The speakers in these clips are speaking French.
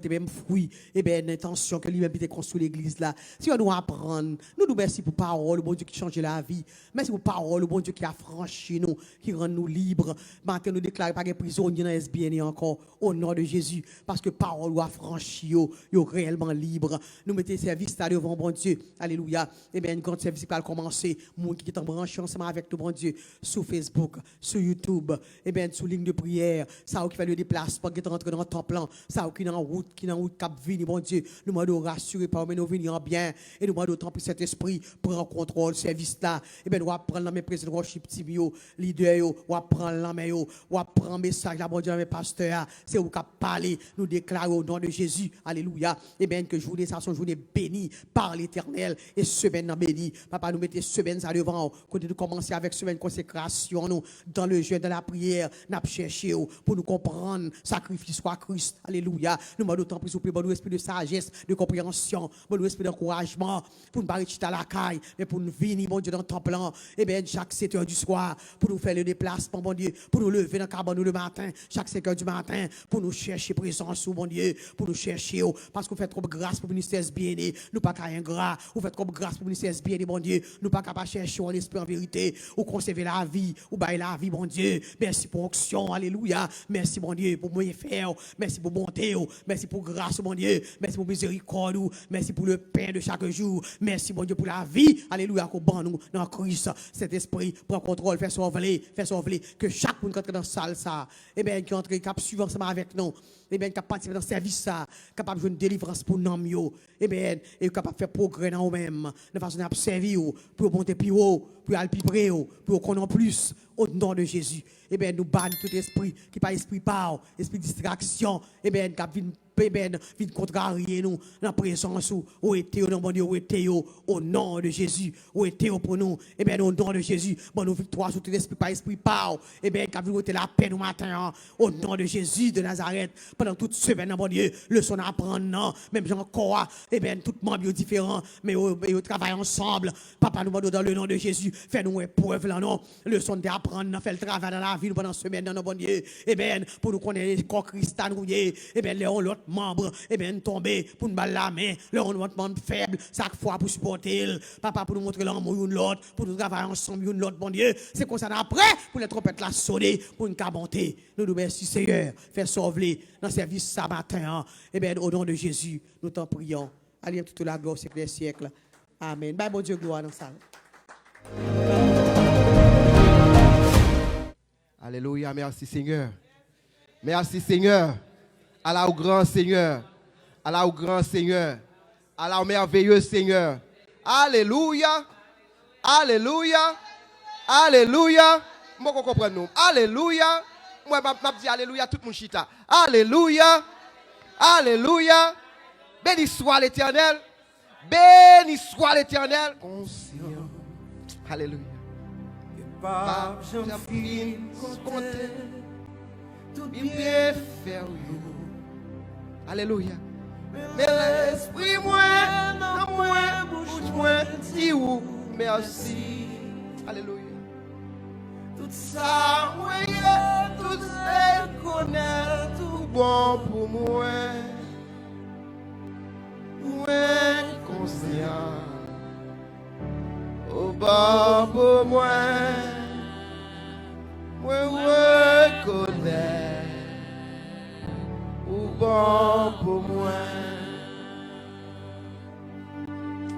porter même fruit, et bien, l'intention que lui-même a construit l'église là. Si on nous apprend, nous merci pour parole, le bon Dieu qui change la vie. Merci pour parole, le bon Dieu qui a franchi nous, qui rend nous libres. Maintenant, nous déclarons pas de prisonniers dans SBN encore, au nom de Jésus, parce que parole a franchi, yo réellement libre. Nous mettons service là devant bon Dieu. Alléluia. Et bien, un grand service qui va commencer. Monde qui est en branché ensemble avec nous, bon Dieu, sur Facebook, sur YouTube, et bien, sur ligne de prière. Ça qui fait le déplacement, qui est rentré dans le temple, ça qui est en route, cap vini, bon Dieu. Nous demandons rassurer par nous venir en bien. Et nous demandons tant pour cet esprit, prendre contrôle, service là. Et bien, nous allons prendre la main président worship team, leader, on va prendre la main, on va prendre message là, bon Dieu, mes pasteurs. C'est où qu'à parler, nous déclarons au nom de Jésus. Alléluia. Et bien, que journée, ça soit journée bénie par l'Éternel. Et semaine bénie. Papa, nous mettons semaine ça devant. Quand nous commencer avec semaine consécration, nous, dans le jeûne, dans la prière, nous avons cherché pour nous comprendre, sacrifice soit Christ. Alléluia. Nous demandons autant plus pour nous esprit de sagesse, de compréhension, pour nous esprit d'encouragement, pour nous barrer à la caille, mais pour nous venir, mon Dieu, dans le temple. Et bien, chaque 7 heures du soir, pour nous faire le déplacement, mon Dieu, pour nous lever dans le cabane le matin, chaque 5 heures du matin, pour nous chercher présence, mon Dieu, pour nous chercher, parce que vous faites trop grâce pour le ministère bien, nous pas qu'à ingrat, vous faites trop grâce pour le ministère bien, mon Dieu, nous pas qu'à chercher en esprit en vérité, ou conserver la vie, ou bailler la vie, mon Dieu. Merci pour onction, alléluia. Merci, mon Dieu, pour moyen faire, merci pour bonté, merci pour grâce, mon Dieu, merci pour miséricorde, merci pour le pain de chaque jour, merci, mon Dieu, pour la vie, alléluia, qu'on ban nous dans Christ, cet esprit prend contrôle, fait sauver, que chaque monde qui entre dans la salle, ça, et bien, qui entre, qui suivre ensemble avec nous, et bien, qui participe dans le service, ça, capable de jouer une délivrance pour nous, et bien, et capable de faire progrès dans nous-mêmes, de façon à servir, pour monter plus haut, pour aller plus près, pour connaître plus, au nom de Jésus. Et bien, nous bannissons tout esprit, qui pas esprit par, esprit distraction, et bien, qui vient contrarier nous, dans la présence, où était, au nom de Jésus, où était pour nous, et bien, au nom de Jésus, bon, nous victoire sur tout esprit, pas esprit par, et bien, qui vient la paix au matin, au nom de Jésus de Nazareth, pendant toute semaine, mon Dieu, le son à apprendre, même j'en encore, et bien, tout membres différents, mais au travail ensemble, papa, nous demandons dans le nom de Jésus, fais-nous épreuve là, non, le son d'apprendre, fait le travail dans la vie pendant semaine, dans nos bon Dieu, et bien, pour nous connaître les corps cristal, et bien, l'autre membre, et bien, tomber, pour nous battre la main, notre membre faible, chaque fois pour supporter, papa, pour nous montrer l'amour une l'autre, pour nous travailler ensemble une l'autre, bon Dieu, c'est comme ça après, pour les trompettes la sonner, pour nous monter, nous nous merci Seigneur, fais sauver dans le service ce matin, et bien, au nom de Jésus, nous t'en prions, allez, toute la gloire, siècle des siècles, amen, bye, bon Dieu, gloire dans ça. Alléluia, merci Seigneur. Merci Seigneur. Allah au grand Seigneur. Allah au grand Seigneur. Allah au merveilleux Seigneur. Alléluia. Alléluia. Alléluia. Moi, je comprends nous. Alléluia. Moi, je dis Alléluia tout mon chita. Alléluia. Alléluia. Béni soit l'Éternel. Béni soit l'Éternel. Conscient. Alléluia. Pas j'en finis compter tout bien faire. Alléluia. Mais l'esprit moi, dans moi, bouche moi, dis où merci. Alléluia. Tout ça, moi, tout ça, connaît tout bon pour moi. Moi, conscient. Au bas pour moi. Moi reconnais ou bon pour moi.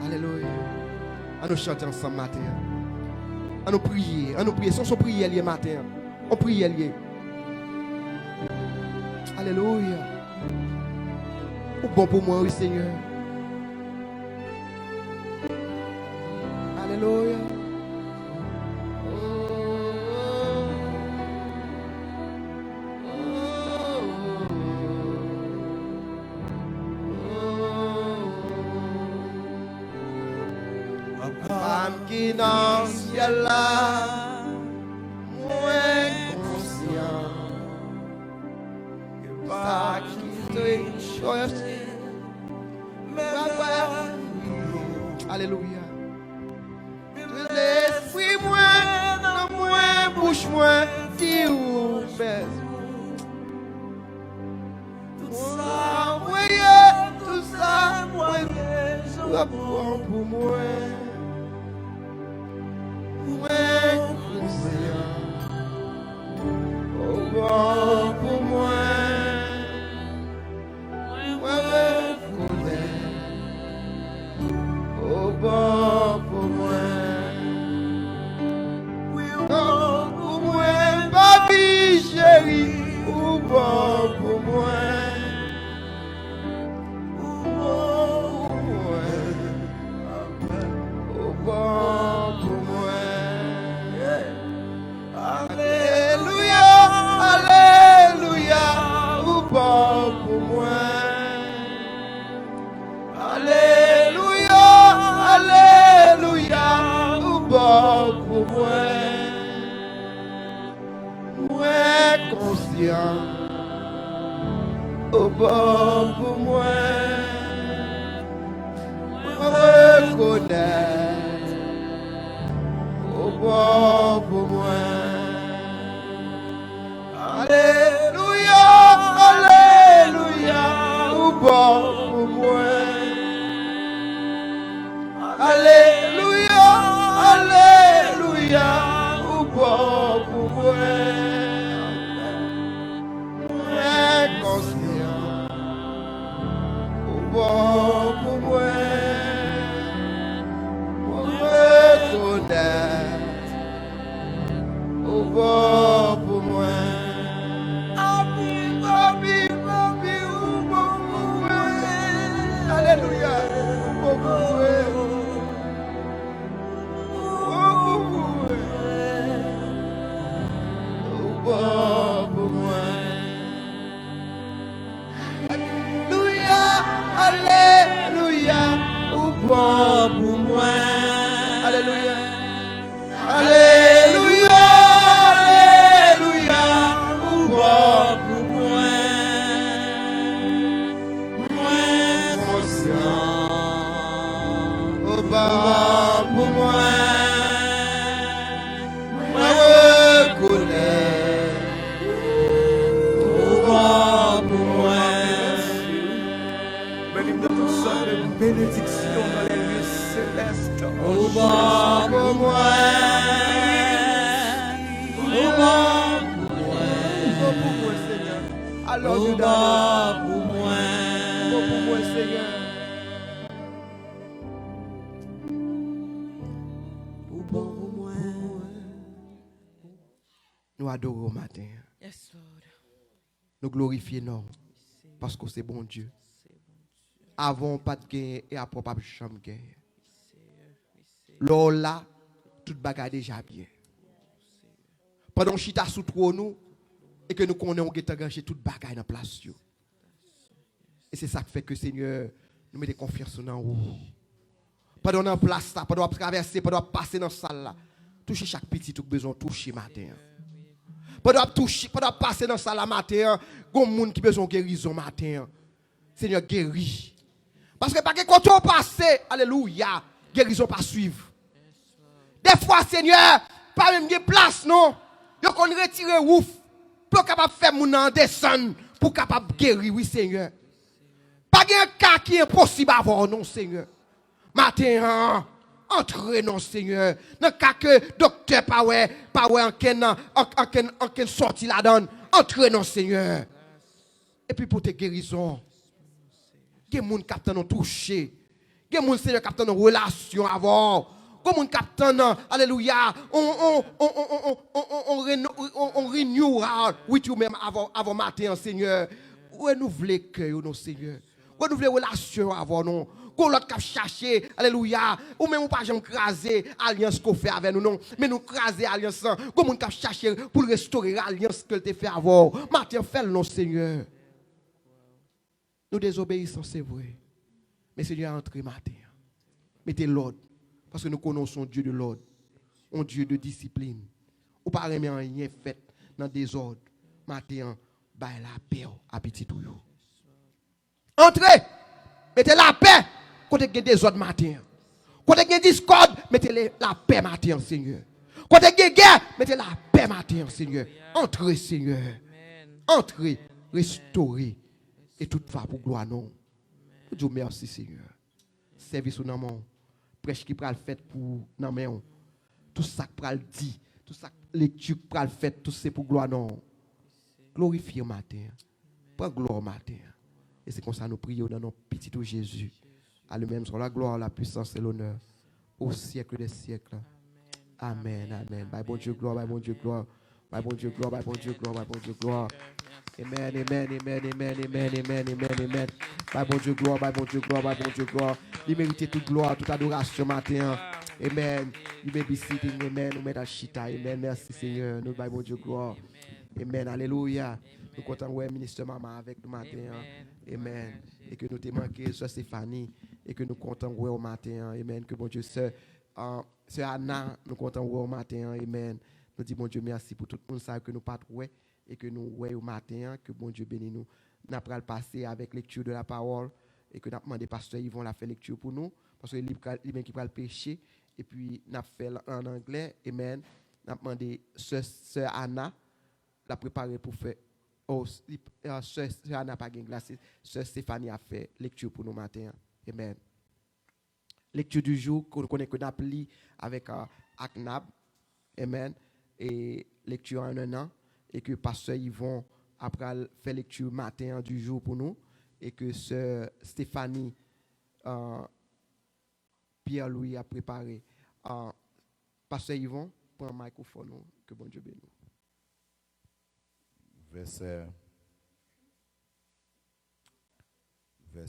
Alléluia. On nous chanter ensemble matin. On nous prier. On nous prier. Sans son prier lié matin. On prie lié. Alléluia. Ou bon pour moi, oui Seigneur. Alléluia. Qui dans le ciel là, moins conscient que pas qui te choisit, mais alléluia. L'esprit moins, dans moins, bouche moins, dis où baisse. Tout ça, voyez. bon pour moi. Moi, conscient. Oh, bon pour moi. Moi, reconnaît. Oh, bon pour moi. Oui, bon pour moi. Papi chéri. Oh, bon pour moi. Au bord pour moi, je reconnais. Au bord pour moi, alléluia, alléluia. Au bord pour moi, alléluia, alléluia. Au bord pour moi. Bon pour moi, je reconnais. Au bon pour moi, ami, ami, ami, au bon pour moi, alléluia, au bon pour moi, au bon pour moi. Alléluia, au bon pour moi. Alléluia, alléluia, alléluia, au bon pour moi. Moi conscient, au bon pour moi. Moi reconnais, au bon pour moi. Bénédiction dans les lieux célestes. Au bon pour moi. Au bon pour moi. Au bon pour moi, Seigneur. Alors, au bon pour moi. Au bon pour moi, Seigneur. Au bon pour moi. Nous adorons au matin. Yes, Lord. Nous glorifions non. Parce que c'est bon Dieu. Avant pas de gain et après pas de chambre gain. Là, toute bagarre déjà bien. Pendant que chita sous trop nous et que nous connaissons que tu as toute bagarre dans place. Et c'est ça qui fait que Seigneur nous met confiance dans vous. Pendant dans place là, pendant traverser, pendant passer dans salle là, toucher chaque petit tout besoin toucher matin. Pendant toucher, pendant passer dans salle matin, gon monde qui besoin guérison matin. Seigneur guérit. Parce que pas que quand on passe, alléluia, guérison pas suivre. Des fois, Seigneur, pas même de place, non. Yo qu'on retire ouf pour capable faire mon en descendre pour capable guérir, oui, Seigneur. Pas un cas qui est impossible à avoir, non, Seigneur. Matin, entrez, non, Seigneur. Dans le cas que docteur pas en ken sorti là-dedans, entrez, non, Seigneur. Et puis pour tes guérisons. Que moun capte nous toucher, que moun Seigneur capte nos relations avant, que moun capte alléluia, on renewera with you même avant matin Seigneur, renouveler cœur non Seigneur, renouveler relation avant nous, qu'on l'autre cap chercher alléluia, ou même pas jamais craser alliance qu'on fait avec nous non, mais nous craser alliance, que moun cap chercher pour restaurer l'alliance que te fait avant, matin fait non Seigneur. Nous désobéissons, c'est vrai. Mais Seigneur, entrez matin. Mettez l'ordre. Parce que nous connaissons Dieu de l'ordre. Un Dieu de discipline. Ou pas rien fait dans des ordres. Matin, bah la paix à petit tout. Entrez. Mettez la paix. Quand il y a des ordres matin. Quand il y a discorde, mettez la paix matin, Seigneur. Quand il y a guerre, mettez la paix matin, Seigneur. Entrez, Seigneur. Entrez. Restaurez. Et toute va pour gloire, non. Dieu merci, Seigneur. service ou nan mon. Prêche qui pral fait pour nan men. Tout ça pral dit, tout ça lecture pral fait, tout c'est pour gloire non. Glorifier matin. Prends gloire matin. Et c'est comme ça nous prions dans nos petits tout Jésus. À lui-même soit la gloire, la puissance et l'honneur au siècle des siècles. Amen, amen. Bye bon Dieu gloire, bye bon Dieu gloire. Bye bon Dieu gloire, bye bon Dieu gloire, bye bon Dieu gloire. Amen, amen, amen, amen, amen, amen, amen, amen. Bye bon Dieu gloire, bye bon Dieu gloire, bye bon Dieu gloire. Il mérite toute gloire, toute adoration matin. Amen. You may be sitting, amen. Nous mettons à chita, amen. Merci Seigneur. Nous bye bon Dieu gloire. Amen, alléluia. Nous comptons ouais ministre maman avec nous matin. Amen. Et que nous t'ai manqué, sœur Stéphanie, et que nous comptons ouais au matin. Amen. Que bon Dieu, sœur Anna, nous comptons ouais au matin. Amen. Nous disons bon Dieu merci pour tout le monde ça que nous pas ouais et que nous ouais au matin. Que bon Dieu bénisse nous. Nous allons passer avec lecture de la parole et que nous avons demandé pasteur Yvon la fait lecture pour nous parce que lui qui va le pécher et puis nous avons fait en anglais. Amen. Nous avons demandé sœur Anna la préparer pour faire. Oh, sœur Anna pas glace. Sœur Stéphanie a fait lecture pour nous matin. Amen. Lecture du jour qu'on connaît que nous avec Aknab. Amen. Et lecture en un an. Et que pasteur Yvon après faire lecture matin du jour pour nous. Et que sœur Stéphanie Pierre-Louis a préparé. Pasteur Yvon, prends le microphone. Que bon Dieu bénisse. Verset 20,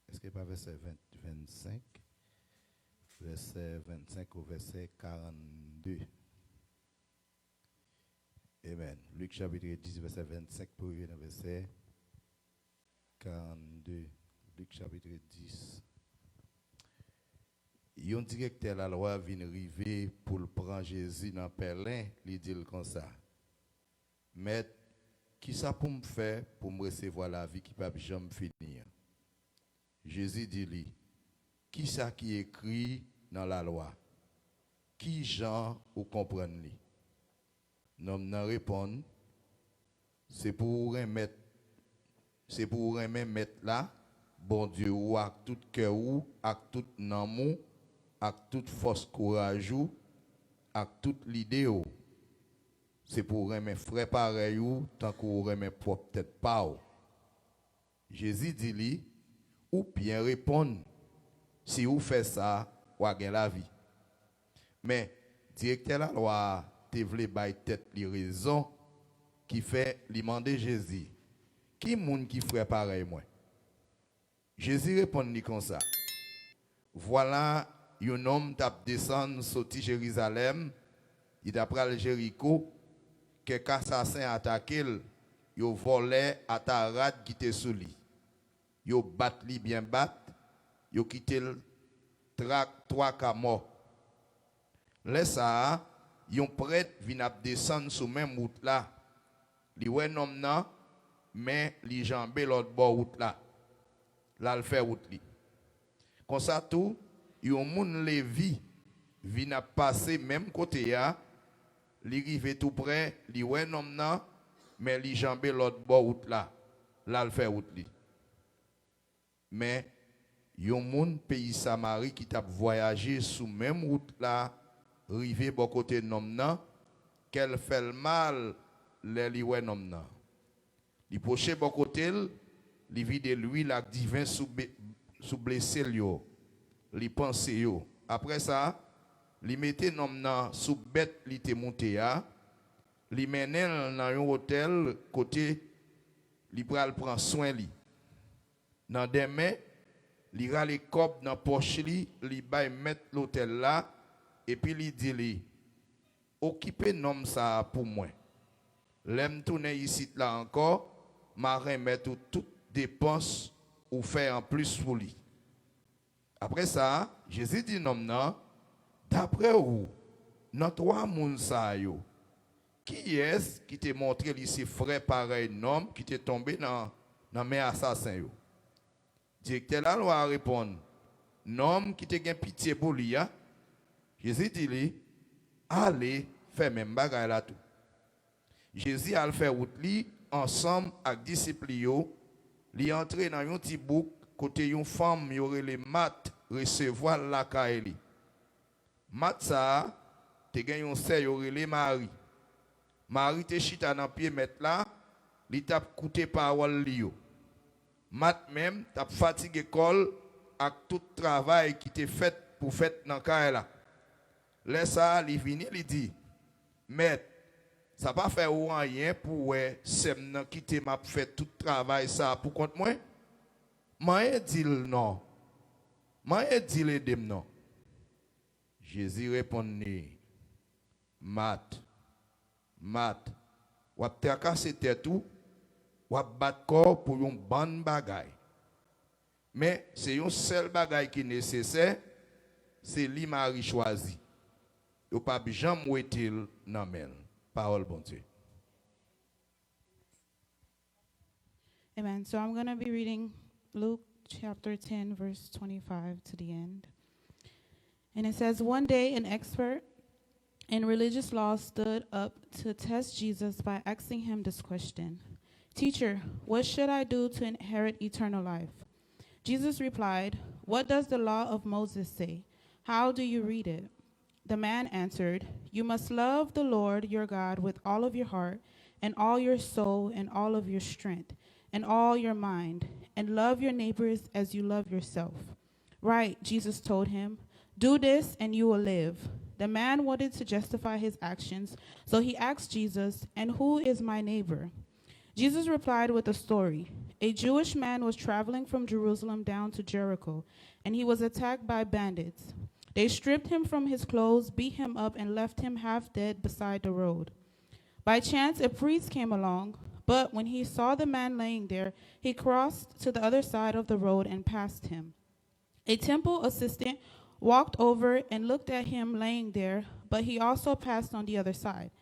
est-ce qu'il n'y a pas verset 25? Verset 25 au verset 42. Amen. Luc chapitre 10, verset 25 pour arriver dans verset 42. Luc chapitre 10. Un directeur de la loi vient arriver pour le prendre Jésus dans Pelin, il dit comme ça. Mais qui ça pour me faire pour me recevoir la vie qui ne peut jamais finir? Jésus dit lui, qui ça qui écrit dans la loi? Qui Jean ou comprendre lui? L'homme répond, c'est pour remettre là, bon Dieu, ou avec tout cœur, ou avec tout amour, avec toute force courage, ou avec toute l'idée. C'est pour remettre frère pareil ou tant qu'on remet propre tête pas. Jésus dit lui ou bien répondre si vous faites ça ou avez la vie. Mais directeur la loi te vle bay tête les raisons qui fait lui demander Jésus qui moun qui frère pareil moi. Jésus répond lui comme ça. Voilà un homme t'a descendre sorti Jérusalem, il t'a pral Jéricho. Quelques assassins attaqué, ils volé à Tarad qui était sous lui. Ils battent lui bien battent, ils quitté le trois cas morts. Là ça, ils prêtre vient descendre sur même route là. Li wè nom nan, mais li jambé l'autre bord route là. Là le fait route li. Comme ça tout, yon moun Lévi vient passer même côté ya. Li rive tout près, li wè nom nan, mais li jambé l'autre bord route là. Là le fait route li. Mais yon moun pays Samarie qui t'a voyagé sous même route là, rive bon côté nom nan, qu'elle fait le mal, li wè nom nan. Li poche bon côté, li vide l'huile ak divin sous blessé yo. Li pense yo. Après ça, li mette nom nan sous bête li te monté ya, li menel dans un hôtel côté li pral prend soin li. Dans demain, li rale kop dans poche li bay mettre l'hôtel là et puis li dit li occuper nom ça pour moi. L'aime tourner ici là encore, m'a remettre toute dépense ou faire en plus pour lui. Après ça, Jésus dit nom nan d'après vous, dans trois moun sa yo, qui est-ce qui t'a montré ici frère pareil nom qui t'est tombé dans mes assassins yo? Directeur la loi répond, nom qui t'a gen pitié pour lui. Jésus dit lui, allez faire même bagay là tout. Jésus a fait route li ensemble avec disciples yo, li entré dans un petit bouc côté une femme, y aurait les mat recevoir la kaeli. Mat ça, te gagne un sey y aurait les mari. Mari te chita dans pied mettre là, li tap coûté parole li yo. Mat même tap fatigué col avec tout travail qui te fait pour faire dans kaela. Laisse ça, li vini, li dit, maître, ça pas fait rien pour ouais, sem nan quitter m'a fait tout travail ça pour compte moi. Moi dit non. Moi dit le dem non. Jésus répondit, mat, wap te cassé tête tout, wap bat corps pour une bonne bagaille. Mais c'est un seul bagaille qui est nécessaire, c'est li mari choisi. Yo pas jamais ouetil nan men. Parole bon Dieu. Amen. So I'm going to be reading Luke chapter 10, verse 25 to the end. And it says, one day an expert in religious law stood up to test Jesus by asking him this question. Teacher, what should I do to inherit eternal life? Jesus replied, what does the law of Moses say? How do you read it? The man answered, you must love the Lord your God with all of your heart and all your soul and all of your strength and all your mind, and love your neighbors as you love yourself. Right, Jesus told him, do this and you will live. The man wanted to justify his actions, so he asked Jesus, and who is my neighbor? Jesus replied with a story. A Jewish man was traveling from Jerusalem down to Jericho, and he was attacked by bandits. They stripped him from his clothes, beat him up, and left him half dead beside the road. By chance, a priest came along, but when he saw the man laying there, he crossed to the other side of the road and passed him. A temple assistant walked over and looked at him laying there, but he also passed on the other side.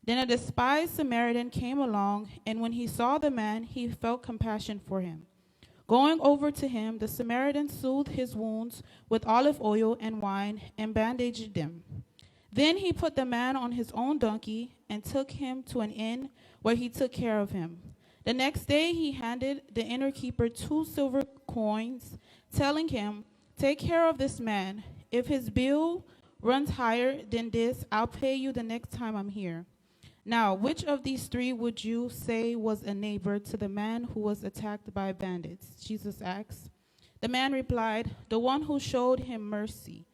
Then a despised Samaritan came along, and when he saw the man, he felt compassion for him. Going over to him, the Samaritan soothed his wounds with olive oil and wine and bandaged them. Then he put the man on his own donkey and took him to an inn where he took care of him. The next day he handed the innkeeper 2 silver coins, telling him, take care of this man. If his bill runs higher than this, I'll pay you the next time I'm here. Now, which of these 3 would you say was a neighbor to the man who was attacked by bandits? Jesus asked. The man replied, the one who showed him mercy.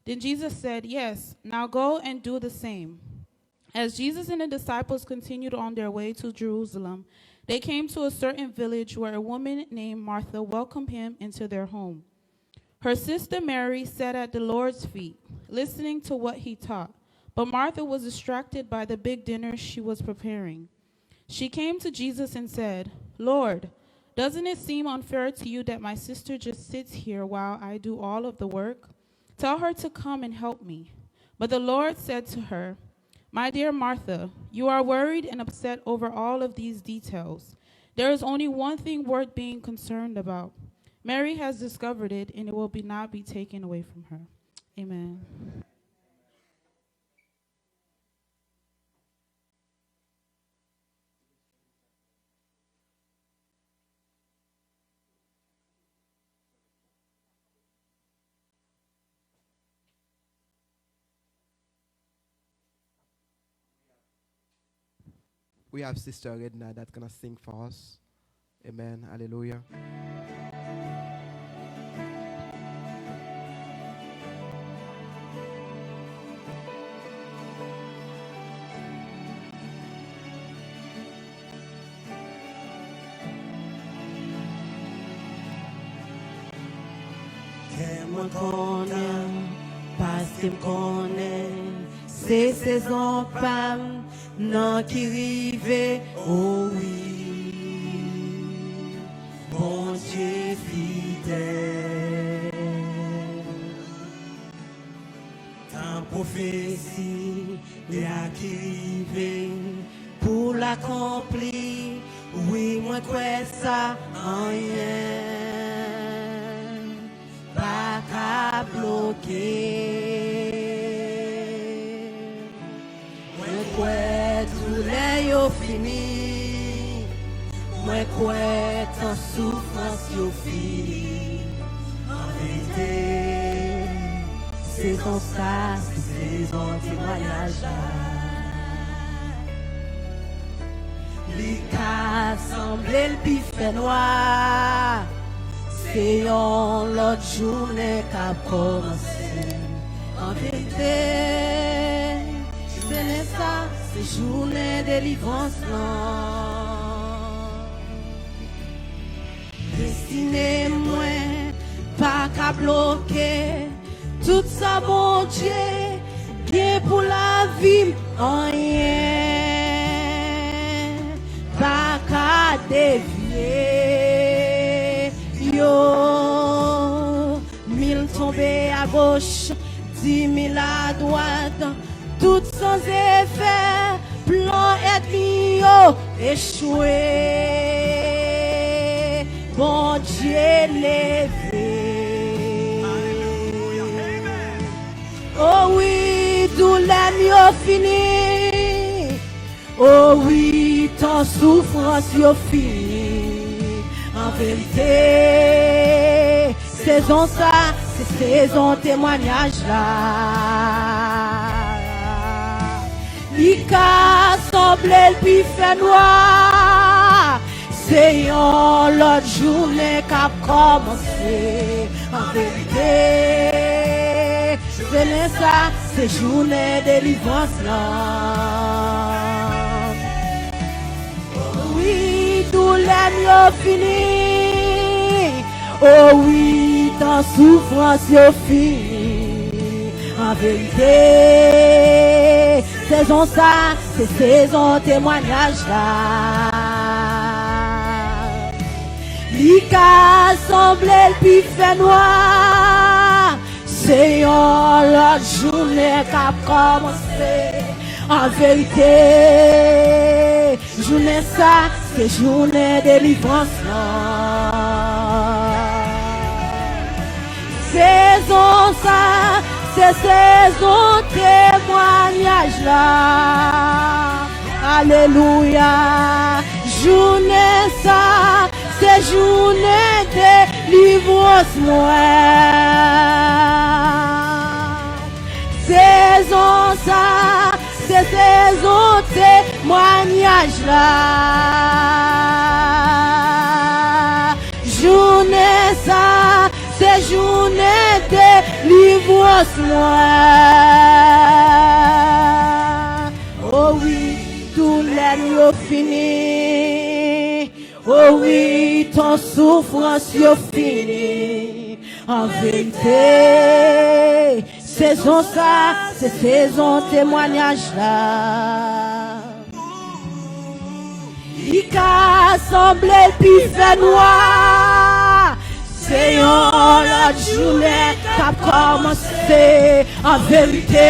Then Jesus said, yes, now go and do the same. As Jesus and the disciples continued on their way to Jerusalem, they came to a certain village where a woman named Martha welcomed him into their home. Her sister Mary sat at the Lord's feet, listening to what he taught. But Martha was distracted by the big dinner she was preparing. She came to Jesus and said, Lord, doesn't it seem unfair to you that my sister just sits here while I do all of the work? Tell her to come and help me. But the Lord said to her, my dear Martha, you are worried and upset over all of these details. There is only one thing worth being concerned about. Mary has discovered it, and it will not be taken away from her. Amen. We have Sister Edna that's going to sing for us. Amen. Hallelujah. Moi connais, parce que connais, c'est saison pam, non qui rive, oh oui, bon Dieu fidèle. Tant prophétie, la qui rive, pour l'accomplir, oui, moi quoi ça, en rien. Pas qu'à bloquer. Moi quoi tout les yo fini. Moi quoi tant souffrance yo fini. vérité, saison ça, saison témoignage là. Li ka semble le pi fait noir, c'est yon l'autre journée qu'a commencé. En vérité, c'est ça, c'est journée délivrance là. Destiné moi, pas qu'à bloquer, tout ça mon Dieu, bien pour la vie, rien. Pas qu'à dévier, yo, 1000 tombés à gauche, 10 000 à droite, tout sans effet, plan ennemi, yo, échoué, bon Dieu levé. Oh oui, tout l'année fini. Oh oui, ton souffrance yo fini. En vérité, saison ça, c'est saison témoignage là. L'ika semble le pi fait noir, c'est yon l'autre journée qu'a commencé. En vérité, c'est ça, c'est journée délivrance là. Oui, tout l'année fini. Oh oui, ta souffrance yo fini. En vérité, saison ça, c'est saison témoignage là. L'ika semble le pi fait noir, c'est yon l'autre journée qu'a commencé. En vérité, journée ça, c'est journée délivrance là. Saison ça, c'est saison témoignage là. Alléluia. Journée ça, c'est journée délivrance moi. Saison ça, c'est saison témoignage là. Journée ça, c'est journée délivrance moi. Oh oui, tout l'année fini. Oh oui, ton souffrance yo fini. En vérité, saison ça, c'est saison témoignage là. L'ika semble le pi fait noir, c'est yon l'autre journée qu'a commencé. En vérité,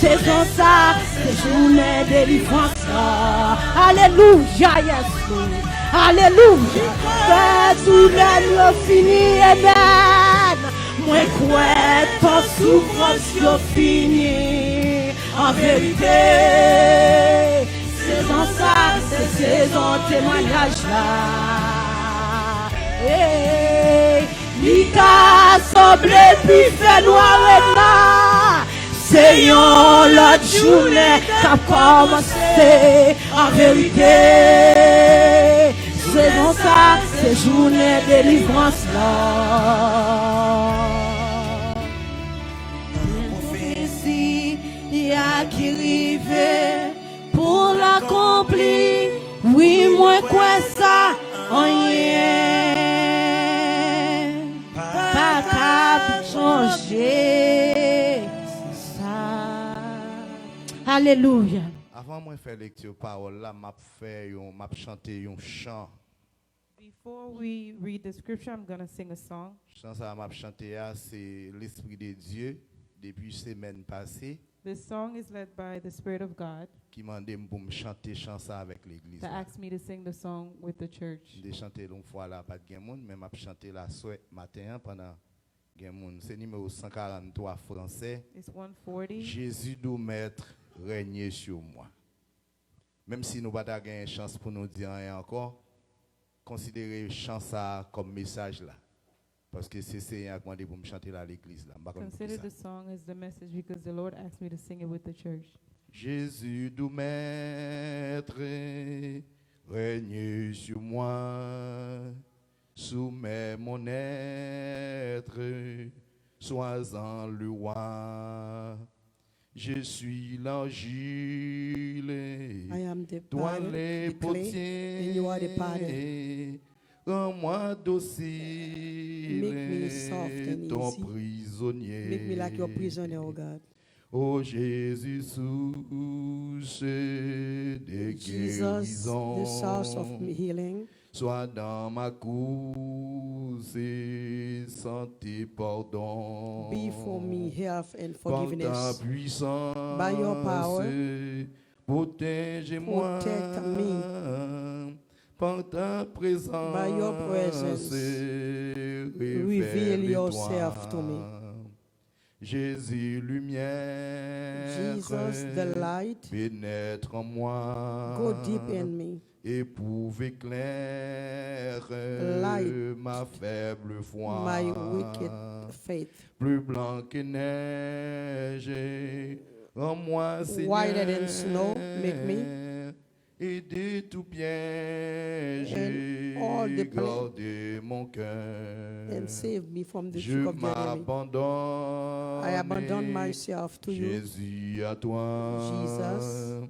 saison ça, c'est journée délivrance là. Alléluia, Yesu. Alléluia. Fait tout l'année fini, amen. Moi quoi, ton souffrance yo fini. En vérité, saison ça, c'est saison témoignage là. Hey, l'ika semble pi fait noir et là. C'est yon l'autre journée qu'a commencé. En vérité, saison ça, c'est journée délivrance là. Prophétie, y a qui rive pour l'accomplir. Oui, moi quoi ça, rien. Pas capable changer ça. Alléluia. Avant moi faire lecture parole là, m'a chanté un chant. Before we read the scripture, I'm going to sing a song. Chant ça m'a chanté c'est l'esprit de Dieu depuis semaine passée This song is led by the Spirit of God qui m'a demandé pour me chanter chant ça avec l'église. that asked me to sing the song with the church. J'ai chanté l'une fois là pas de gain monde mais m'a chanté la soirée matin pendant gain monde. C'est numéro 143 français. It's 140. Jésus doit mettre régner sur moi. Même si nous pas gagné chance pour nous dire rien encore, considérez chant ça comme message là. Parce que c'est Seigneur qui m'a demandé pour me chanter là à l'église. Là. M'pas connaître Consider ça. the song as the message because the Lord asked me to sing it with the church. Jésus, doux maître, règne sur moi, soumets mon être, sois-en le roi. Je suis l'argile, I am the toi potter, les the clay, and you are the potter. potiers. Rends-moi docile, Make me soft and ton easy. prisonnier. Make me like your prisoner, oh God. Ô Jésus, source de Jesus, guérison, the source of healing. sois dans ma course et santé, pardon. Be for me health and Par ta forgiveness. puissance, By your power, protège-moi. protect me. Par ta présence, By your presence, reveal yourself to me. Jésus, lumière, Jesus, the light, pénètre en moi, go deep in me. éprouve éclaire Light ma faible foi, my wicked faith. plus blanc que neige, rends-moi Seigneur, Whiter than snow, make me. et de tout piège, And all the garder mon cœur. And save me from the Je trick of the enemy. m'abandonne, I abandon myself to you. Jésus, à toi. Jesus.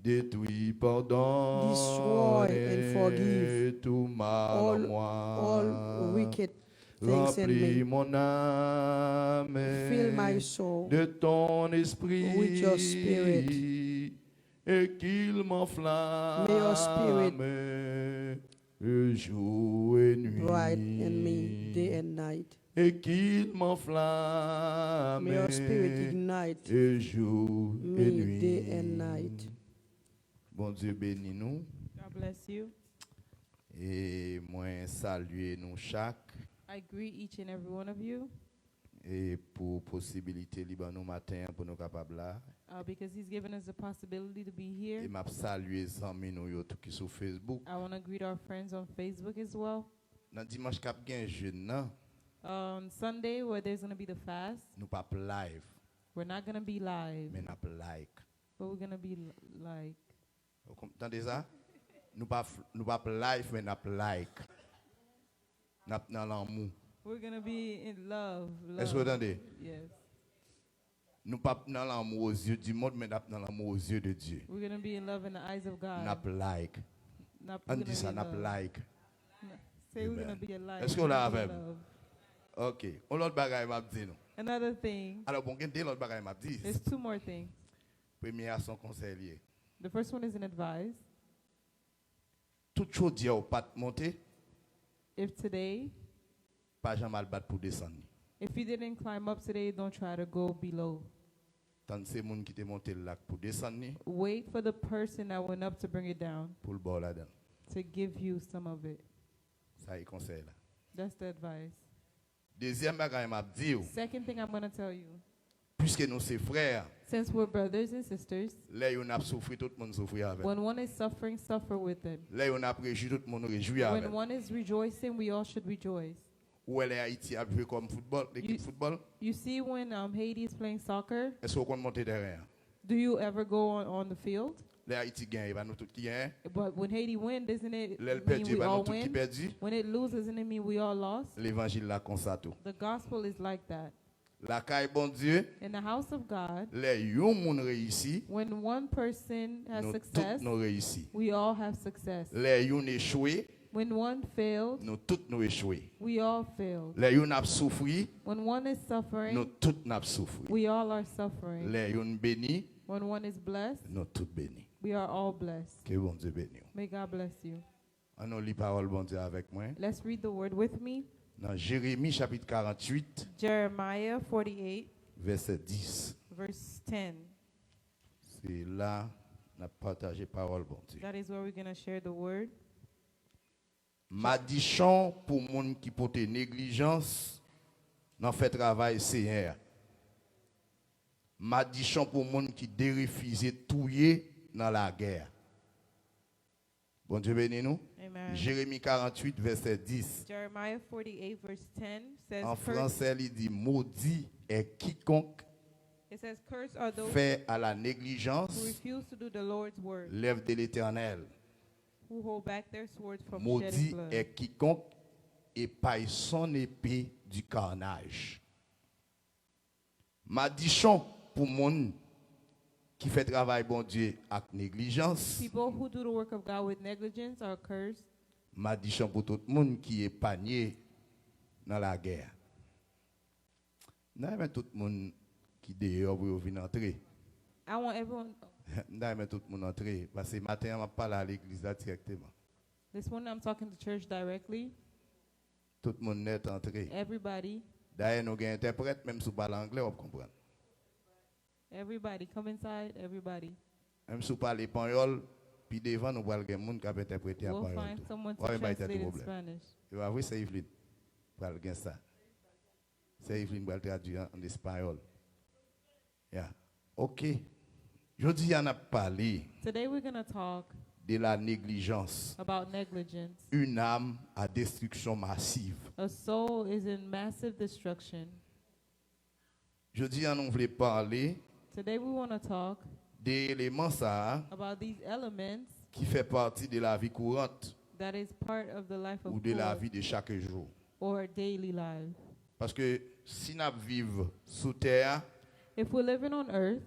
Détruis, pardonne, Destroy and forgive tout mal en moi. all wicked things in Remplis me. mon âme Fill my soul de ton esprit with your spirit. et qu'il m'enflamme May your spirit jour et nuit. bright in me day and night. Et qu'il m'enflamme May your spirit ignite jour et me nuit. day and night. Bon Dieu bénis nous God bless you. et moi saluer nous chaque I greet each and every one of you et pour possibilité libre nous matin pour nous capables là because He's given us the possibility to be et here. m'a saluer amis nous yo tout qui sur Facebook. I want to greet our friends on Facebook as well. Dans dimanche cap gen jeune nan On Sunday, where there's going to be the fast, nous pas live we're not going to be live, mais n'a like. but we're going to be like, Vous comprenez ça? Nous pas live mais n'a like. N'a dans l'amour. we're going to be in love. Est-ce que vous entendez? Yes. Nous pas dans l'amour aux yeux du monde mais n'a dans l'amour aux yeux de Dieu. We're going to be in love in the eyes of God. N'a like. Not, On we're dit gonna ça be n'a in love. like. Say we're Amen. going to be alive. Est-ce qu'on l'a avec? OK. On l'autre bagaille m'a dit nous. Another thing, Alors bon, qu'est-ce l'autre bagaille m'a dit? there's two more things. Premier à son conseiller. The first one is an advice. Toute chose dit au pas monter, If today, pas jamais le battre pour descendre. if you didn't climb up today, don't try to go below. Tant c'est moun qui te monté le lac pour descendre Wait for the person that went up to bring it down, pour le bord là-dedans. to give you some of it. Ça y conseil là. That's the advice. Deuxième bagaille m'a dit, Second thing I'm going to tell you, puisque nous sommes frères, since we're brothers and sisters, là on a souffert, tout le monde souffre avec. when one is suffering, suffer with them. Là on a réjoui, tout le monde réjoui avec. When one is rejoicing, we all should rejoice. Où elle est Haïti a joué comme football, l'équipe football, You see, when Haiti is playing soccer, est-ce qu'on monte terrain? do you ever go on the field? Là Haïti gagne, il va nous tout qui gagne. But when Haiti wins, doesn't it Là le mean perdu, il we va nous all tout qui win? perdu. When it loses, doesn't it mean we all lost? L'évangile là comme ça tout. The gospel is like that. La caille bon Dieu, In the house of God, là yon moun réussi, when one person has nous success, tous nous réussi. we all have success. Là yon échoué, When one failed, nous tous nous échoué. we all failed. Là yon a souffri, When one is nous suffering, tous n'a souffri. we all are suffering. Là yon béni, When one is blessed, nous tous bénis. we are all blessed. Que bon Dieu bénisse. May God bless you. On lit parole bon Dieu avec moi. Let's read the word with me. Dans Jérémie chapitre 48, Jeremiah 48, verset 10. verse 10. C'est là qu'on a partagé parole bon Dieu. That is where we're going to share the word. Madichon pour monde qui porte négligence, n'en fait travail Seigneur. Madichon pour monde qui dérefuse touiller dans la guerre. Bon Dieu bénis nous. Amen. Jérémie 48, verset 10. Jeremiah 48, verse 10 says, En "Curse-" français, il dit maudit est quiconque it says, "Curse are those fait à la who négligence refuse to do the Lord's work, l'œuvre de l'Éternel. who hold back their swords from shedding Maudit blood." est quiconque épaille son épée du carnage. Madichon pour monde qui fait travail bon Dieu avec négligence. People who do the work of God with negligence are cursed. Madichon pour tout le monde qui est panier dans la guerre. N'a tout le monde qui dehors pour venir entrer. I want everyone. N'a tout le monde entrer parce que matin on parle à l'église là directement. This morning I'm talking to church directly. Tout le monde est entré. Everybody, D'ailleurs nous avons interprète même si vous parlez anglais on comprend. everybody, come inside. Everybody. Même si vous parlez espagnol, puis devant nous parlons des gens qui peuvent interpréter en We'll espagnol. find someone to Ouais, bah, il y a translate tout in problème. Spanish. Et va voir c'est Yveline. Parle bien ça. C'est Yveline qui va traduire en espagnol. Yeah. OK. Je dis on a parlé Today we're going to talk de la négligence. about negligence. Une âme à destruction massive. A soul is in massive destruction. Je dis on voulait parler Today we want to talk des éléments ça about these elements qui fait partie de la vie courante that is part of the life of ou de la God vie de chaque jour. or daily life. Parce que si nous vivons sous terre, If we're living on earth,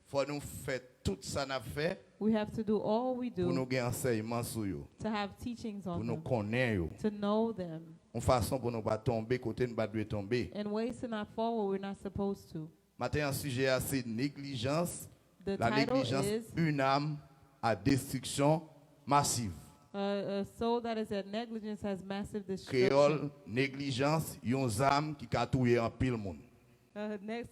faut nous faire tout ça n'a fait we have to do all we pour nous do gagner enseignement sur yo, to have teachings pour on nous them, connaître yo, to know them, une façon pour nous pas tomber côté nous pas doit tomber. and ways to not fall where we're not supposed to. Matin un sujet assez négligence, The la title négligence is une âme à destruction massive. A soul that is at negligence has massive destruction. Créole négligence, yon âme qui a tué en pile monde.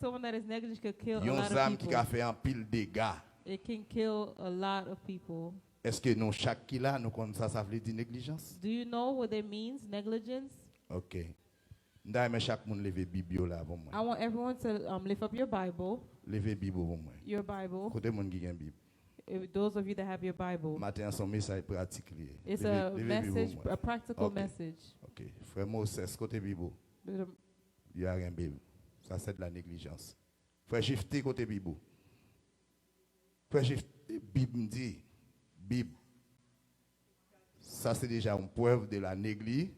Someone that is negligent could kill a Yon lot âme of qui people. a fait en pile dégâts. It can kill a lot of people. Est-ce que nous chaque qui là nous connaissons ça veut dire négligence? Do you know what it means, negligence? OK. D'ailleurs chaque monde lever Bible là pour moi. I want everyone to lift up your Bible, Lever Bible pour moi. your Bible. Côté monde qui a une Bible. Those of you that have your Bible. Matin son message pratique lié. It's Levez- a levez Bible message, pour moi. a practical Okay. message. OK. Frère Moses côté Bible. Il y a rien Bible. Ça c'est de la négligence. Frère Gifté côté Bible. Frère Gifté Bible me dit Bible. Ça c'est déjà une preuve de la négligence.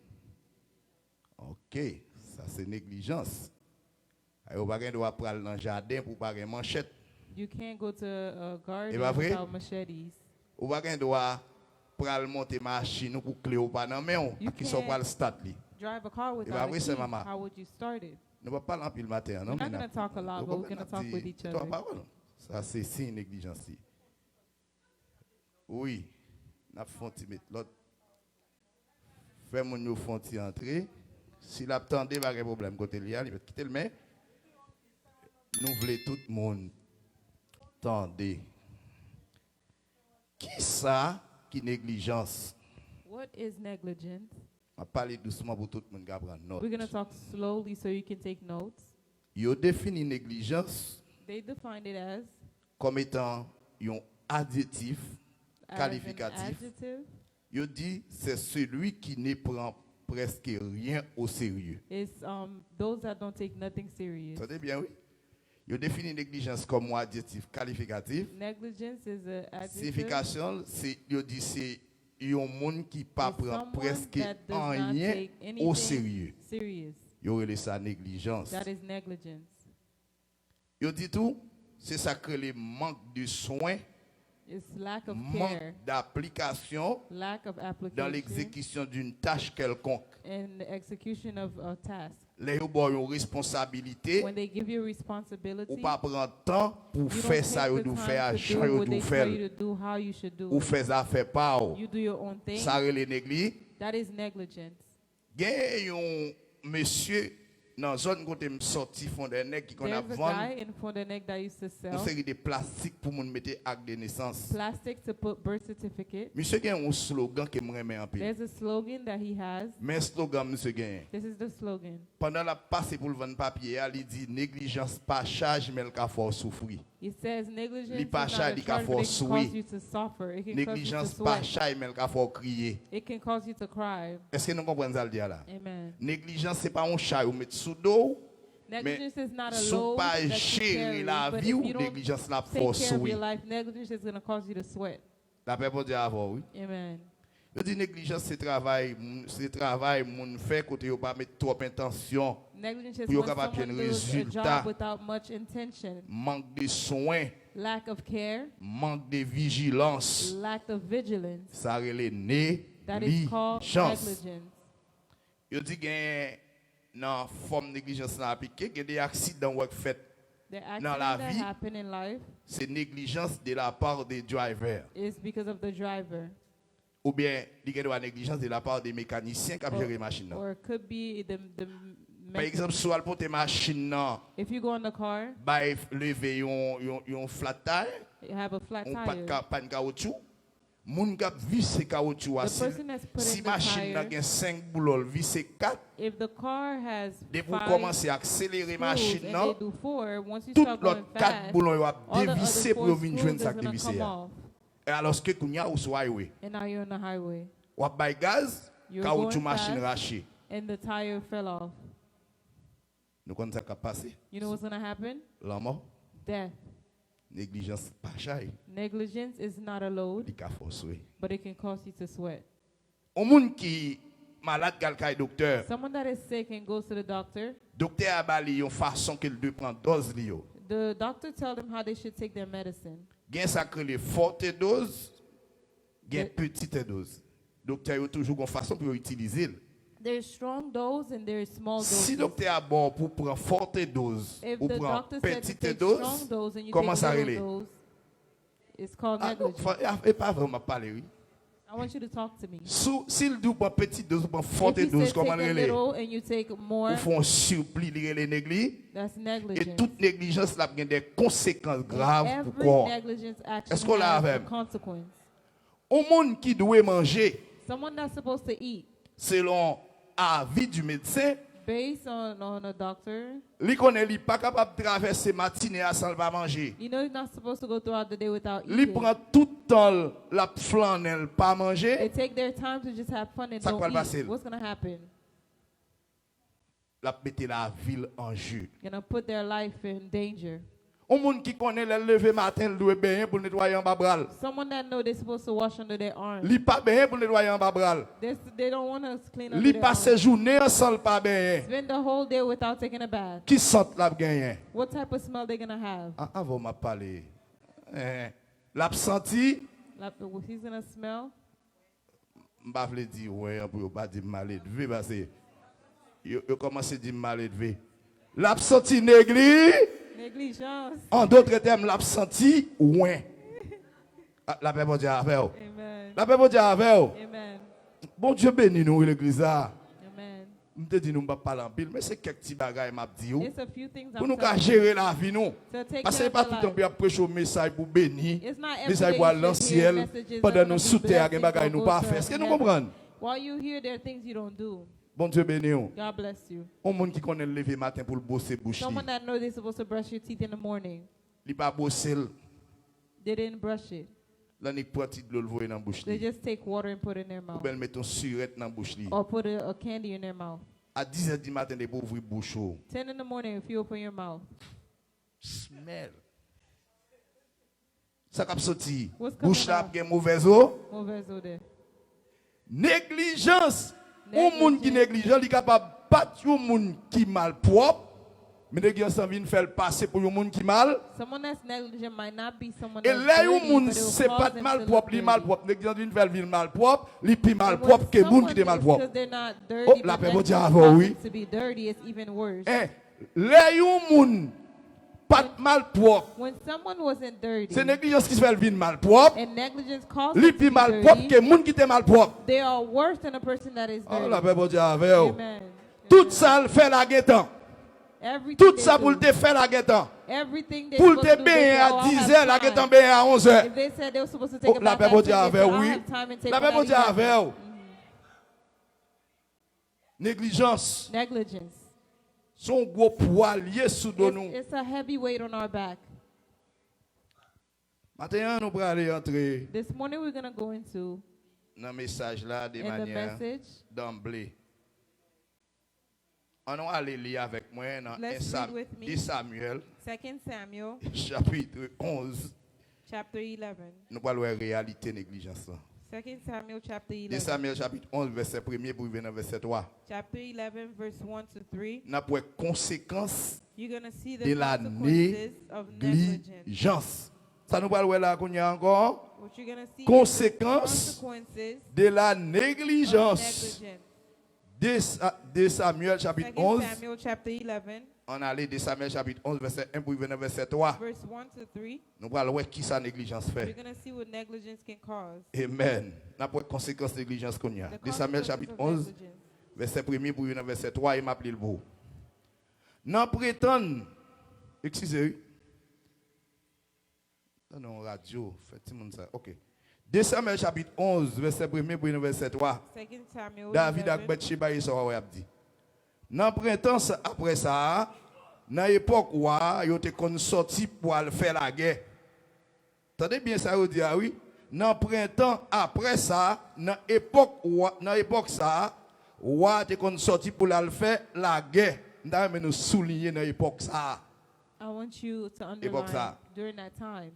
OK, ça c'est négligence. Et on va pas doit prendre dans le jardin pour pas une manchette. You can't go to a garden pas vrai? without machetes. On va pas doit prendre monter machine pour clé ou pas dans main You qui sont can't- pas le start li. Drive a car pas without a vrai, c'est key. maman. How would you start it? Nous va pas parler en matin non We're not mais gonna talk a lot, but we're gonna talk with each other. Parole. Ça c'est signe négligence. Oui. N'a font mettre l'autre. Fais mon nous font entrer. Si l'attendait pas de problème côté lié, il va quitter le main. Nous voulons tout le monde tendez. Qui ça qui négligence? What is negligence? On va parler doucement pour tout le monde qui prendre note. We're gonna talk slowly so you can take notes. Yo définit négligence They defined it as comme étant un adjectif an qualificatif. adjective. Yo dit c'est celui qui ne prend presque rien au sérieux. It's those that don't take nothing serious. Entendez bien, oui? Yo définit négligence comme un adjectif qualificatif. Negligence is a adjective. Signification, c'est yo dit c'est un monde qui pas It's prend someone presque that does not rien take au anything sérieux. serious. Yo relève sa négligence. That is negligence. Yo dit tout, c'est ça que le manque de soins, It's lack of care, manque d'application lack of dans application, l'exécution d'une tâche quelconque. and the execution of a task. Les yo bon une responsabilité, When they give you responsibility, ou pas prendre temps pour you don't faire ça take yo the dou time faire à to Jean do yo what dou they faire tell you to do, how you should do ou it. faire affaire pas ou. You do your own thing. Ça relève négligence. That is negligence. Gen yon monsieur dans zone côté me sorti fond des nèg qui qu'on a There's a vendre guy in Fontenay that used to une sell série de plastique pour moun mettre acte de naissance. plastic to put birth certificate. Monsieur gagne un slogan que me remet en pile. There's a slogan that he has. Mais slogan monsieur gagne. This is the slogan. Pendant la passe pour le vendre papier, il dit négligence pas charge mais le cas fort souffrir. He says negligence Li is pa not chay, a li ka charge, but it force can oui. cause you to suffer. It can cause you to Négligence pas sweat. charge mais le cas fort crier. It can cause you to cry. Est-ce que nous comprenons ça le dire là? Amen. Négligence c'est pas un chat ou mettre sous dos. Negligence is not a Sou load pas that you gérer carry, la but vie if ou you don't négligence la take force care of oui. your life, negligence is going to cause you to sweat. La paix pour Dieu avant oui. Amen. Je dis négligence c'est travail moun fait côté yo pas mettre trop intention, Negligence is Pour when capable someone bien does a résultat. job without much intention, manque de soins, lack of care, manque de vigilance. lack of vigilance. Ça relève That is called négligence. negligence. Je dis que dans forme négligence là appliquée, il y a des accidents qui fait. The Dans accidents la that vie, happen in life c'est négligence de la part des drivers. is because of the driver, Ou bien, il y a de négligence de la part des mécaniciens qui ont géré la machine. or it could be the Par exemple, si vous portez machine, if you go in the car, bah, lever un flat tire, you have a flat on tire. pas de caoutchouc. Moun kap visse caoutchouc The si person that's put si in the machine tire, a 5 boulons, visse 4, if the car has dès vous 5 commencez à accélérer screws machine and non, they do 4, once you tout start going l'autre 4 fast, boulons yo a all the dévisser other pour 4 venir screws joindre is ça going to dévisser. come off. Et alors que kounya ou sur highway, And now you're on the highway. ou a bay gaz, You're caoutchouc going machine fast. raché. And the tire fell off. Nous connaissons ça qui a passé. You know what's going to happen? La mort, Death. négligence pas chay, Negligence is not a load, il ka forcer. but it can cause you to sweat. On moun qui malade gal kay docteur, Someone that is sick and goes to the doctor, docteur a bali yon façon qu'il doit prendre dose li yo. the doctor tells them how they should take their medicine. Gen ça que les forte dose, gen Le- petite dose. Docteur yo toujours une façon pour utiliser. There's strong dose and there's small doses. Si docteur a bon pour prendre forte dose If ou the prendre doctor said to petite take dose, strong dose and you comment ça take relève? little dose, it's called Ah, non, negligence. et pas vraiment parler oui. I want you to talk to me. S'il dit prendre petite dose ou prendre If forte he dose, said comment take a relève? little and you take more, Ou font surplis li relève négligence. that's Et negligence. toute négligence là a des conséquences graves pour Every corps. negligence action Est-ce qu'on l'a has a avec? consequence. Au monde qui doit manger Someone that's supposed to eat selon avis du médecin, based on a doctor, li connaît li pas capable de traverser matinée à sans pas manger. you know you're not supposed to go throughout the day without Li eating. prend tout le temps la flanelle pas They manger, take their time to just have fun and Ça don't va le passer. eat. What's going to happen? la mette la ville en jeu. You're going to put their life in danger. On monde qui connaît le lever matin, le doit bien pour nettoyer en bas bral. Someone that know they're supposed to wash under their arms. Li pas bien pour nettoyer en bas bral. They don't want to clean under Li their passe arms. journée ensemble pas bien. Spend the whole day without taking a bath. Qui sent la gagner? What type of smell they going to have? Avant m'a parlé. L'absenti, Like, he's going to smell. m'pa vle di ouais pour pas dire mal élevé parce que yo commencé à dire mal élevé. L'absenti négli, Negligence. en d'autres termes l'absenti ouin. La paix pour Dieu avec vous. Amen. La paix pour Dieu avec vous. Amen. Bon Dieu bénit nous l'église là. Amen. M'te dit nous pas parler en pile mais c'est quelques petits bagages m'a dit ou. It's a few things Pour I'm nous telling you. gérer la vie nous. To take Parce que care pas of tout your le temps life. pour prêcher un message pour bénir. It's not every Message day pour you dans le should hear ciel messages pendant that nous are sous terre des blessings bagages or nous go pas to faire. Est-ce que nous heaven. comprenons? While you hear, there are things you don't do. Bon Dieu bénit nous. God bless you. On monde qui connaît le lever matin pour le bosser bouche. Someone that knows they're supposed to brush your teeth in the morning, Il pas bosser, they didn't brush it. là il prend de l'eau le voyer dans bouche. They just take water and put it in their Ou mouth. bien mettre une surette dans bouche li. Or put a candy in their mouth. À 10h du matin des pour ouvrir bouche. 10 in the morning, if you open your mouth, Smell. Ça cap sorti. What's coming Bouche là out? gen mauvaise eau. move as though there. Négligence. Un monde qui négligent, il est capable de battre un monde qui mal propre. Mais négligence vient faire passer pour un monde qui mal. Someone that's negligent might not be someone Et that's là, un dirty, monde but it will c'est cause pas them mal to propre, look il mal dirty. propre. Négligence vient faire ville mal propre, il plus mal And when propre que monde someone qui est mal is propre. because they're not dirty, Oh, la but paix, bon Dieu, negligence avant, causes oui. them to be dirty, it's even worse. Eh, là, un monde pas mal propre. When someone wasn't dirty, C'est négligence qui se fait ville mal propre. and negligence causes Il them to plus be mal propre dirty, que monde qui est mal propre. they are worse than a person that is Oh, dirty. la paix, bon Dieu, avec vous. Amen. Tout ça le fait la guettant. Everything Tout they ça do. pour te faire la guettant. Everything they Pour supposed te to do, they baigner say, à "Oh, I'll 10 have heures, la time." guettant baigner à 11 heures. If they said they were supposed to take Oh, a la bath paix at pour 10, dire they say, avec "I'll oui. have time and take La one paix at pour dire 11." avec. Négligence. Negligence. Son gros poids lié sous nous. It's a heavy weight on our back. Maintenant, nous allons aller entrer This morning we're going to go into dans le message là de in the manière message. d'emblée. On va aller lire avec moi dans Let's read with me. 10 Samuel, 2 Samuel chapitre 11. chapter 11. Nous allons voir la réalité négligence. 2 Samuel chapter 10 11. Samuel chapitre 11, verset 1er pour venir verset 3. Chapter 11 verse 1 to 3. Nous avons conséquences You're going to see the de la consequences of negligence. négligence. Ça nous parle là qu'on y a encore. What you're going to see is the Conséquences consequences de la of négligence. negligence. 2 Samuel chapitre 2 11. Samuel chapter 11 On allait de Samuel chapitre 11, verset 1 pour venir verset 3. verse 1 to 3. Nous allons voir qui sa négligence You're fait. going to see what negligence can cause. Amen. Nous avons conséquences de négligence qu'on y a. The 2 Samuel consequences chapitre of 11, negligence. verset 1 pour venir verset 3, il m'a appelé le beau. Nous prétendons, excusez-moi, non, radio, faites-moi ça. Ok. 2 Samuel chapitre 11, verset 1 pour venir verset 3. 2 Samuel David a 11. Bathsheba et ça va dit. Dans printemps après ça, dans l'époque où il était sorti pour aller faire la guerre. Attendez bien ça vous dit oui. Dans printemps après ça, dans l'époque ça, roi était sorti pour aller faire la guerre. Nous nous souligner dans l'époque ça. I want you to Époque underline ça. during that time.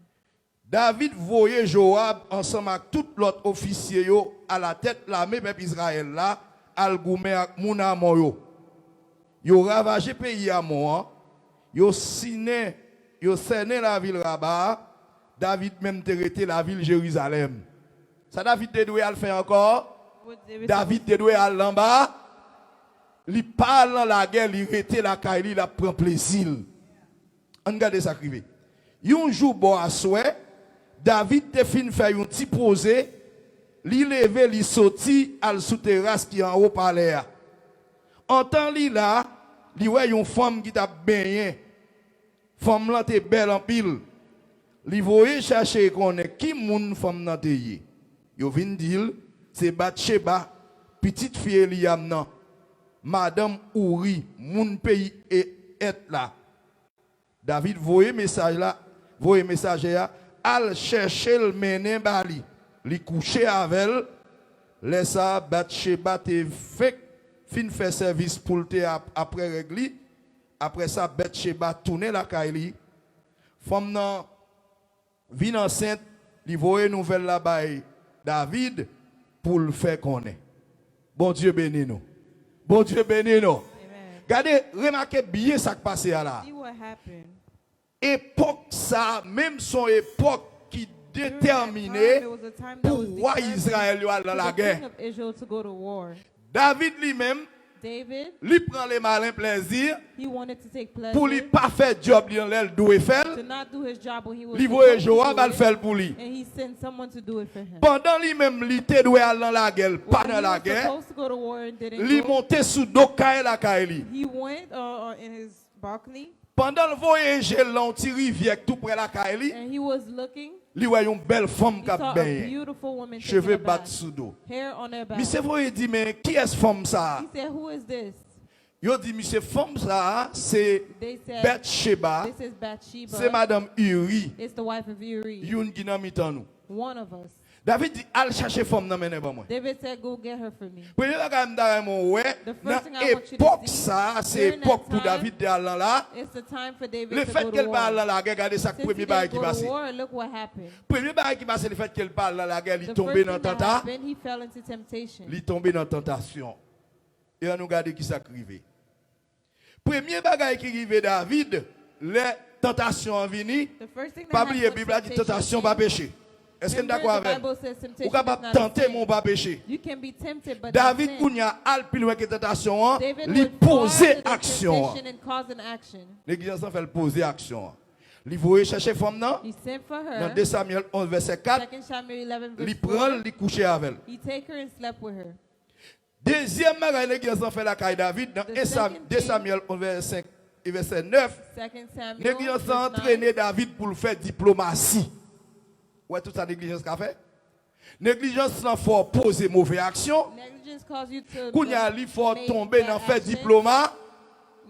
David voyait Joab ensemble avec tout l'autre officier yo à la tête de l'armée peuple Israël là, al goumer ak moun Amon yo. Yo ravagé pays Amon, yo cerné la ville Rabat, David même terreté la ville Jérusalem. Ça David te doit le faire encore. What David te doit aller en bas. Li parle dans la guerre, li rete la caille, li la prend plaisir. On regarde ça crivé. Un jour bon à souhait, David te fin faire un petit posé, li levé, li sorti al sous terrasse qui en haut palais. En temps li là, li wè une femme qui t'a baigné. Femme là te belle en pile. Li voye chercher connaît qui moun femme nan te yé. Yo vinn dire c'est Bathsheba, petite fille Eliam nan. Madame Ouri, moun pays est là. David voye message là, voye message là, al chercher le mené bali. Li coucher avec elle, laisse ça Bathsheba te fait fin fait service pour te après régli. Après ça Bathsheba tourner la caille. Femme nan vin enceinte, li voye nouvelle là bas David pour le faire connaître. Bon Dieu béni nous. Bon Dieu béni nous. Amen. Regardez, remarquez bien ça qui passe là. See what happened. Époque ça, même son époque qui During that déterminait time, it was a time that was pour determined Israël yo aller dans for la the guerre. king of Israel to go to war. David lui-même, David, lui prend les malins plaisir he wanted to take pleasure pour lui pas faire job dans l'aile doit to faire. not do his job when he was Lui voye supposed to Joab do al it, faire pour lui. and he sent someone to do it for him. Pendant lui-même, lui te doit aller dans la guerre, pas When dans he la was guerre. supposed to go to war and didn't Lui go, monter sous dos caille la caille. he went in his balcony Pendant le voyage, l'anti rivière tout près la caille. and he was looking. Lui voit une belle femme He qui a saw a bien. beautiful woman taking Cheveux a battus bath, sous dos. hair on her back. Monsieur voyez dit mais qui est cette femme ça? He said, "Who is this?" Yo dit monsieur femme ça c'est They said, Bathsheba, "This is Bathsheba. c'est madame Uri. It's the wife of Uri, Youn qui nan mitan nous. one of us." David dit al chercher femme nan menen ba moi. David said, "Go get her for me." Premier bagay m'dare mon ouais, The first dans thing I want you to époque see, ça, c'est during époque that pour time, David de aller là. It's the time for David Le to fait go to qu'elle parle war. dans la guerre, regardez ça Since premier he bagay didn't qui go to passe. war, look what happened. Premier bagay qui passe le fait qu'elle parle dans la guerre, il The tombe first dans thing that tentation, happened, he fell into temptation. il tombe dans tentation. Et on nous regarde qui ça arrivé. Premier bagay qui arrivé David, les tentations viennent, The first thing that pas oublier happened, Bible a dit temptation tentation came. pas péché. Est-ce que nous Remember, d'accord the avec? Bible says Ou temptation capable is not a tenter sin. mon pas péché. You can be tempted, but David not sin. Kounia al plus loin que tentation, David lui went far poser to the action. temptation and cause an action. L'église fait le poser action. Lui voyez chercher femme nan, He sent for dans her. 2 Samuel 11 verset 4, 2 Samuel 11 lui verse prend, 4. lui coucher avec elle. He take her and slept with her. Deuxième bagage l'église fait la caille David dans The 2 second Samuel thing- 11 verset 5 et verset 9, 2 Samuel. négligence a verse 9. entraîné David pour le faire diplomatie. Ouais, toute sa négligence qu'a fait. Négligence n'a faut poser mauvaise action. Negligence causes you to Kounya li faut make tomber bad dans faire action. diplomate.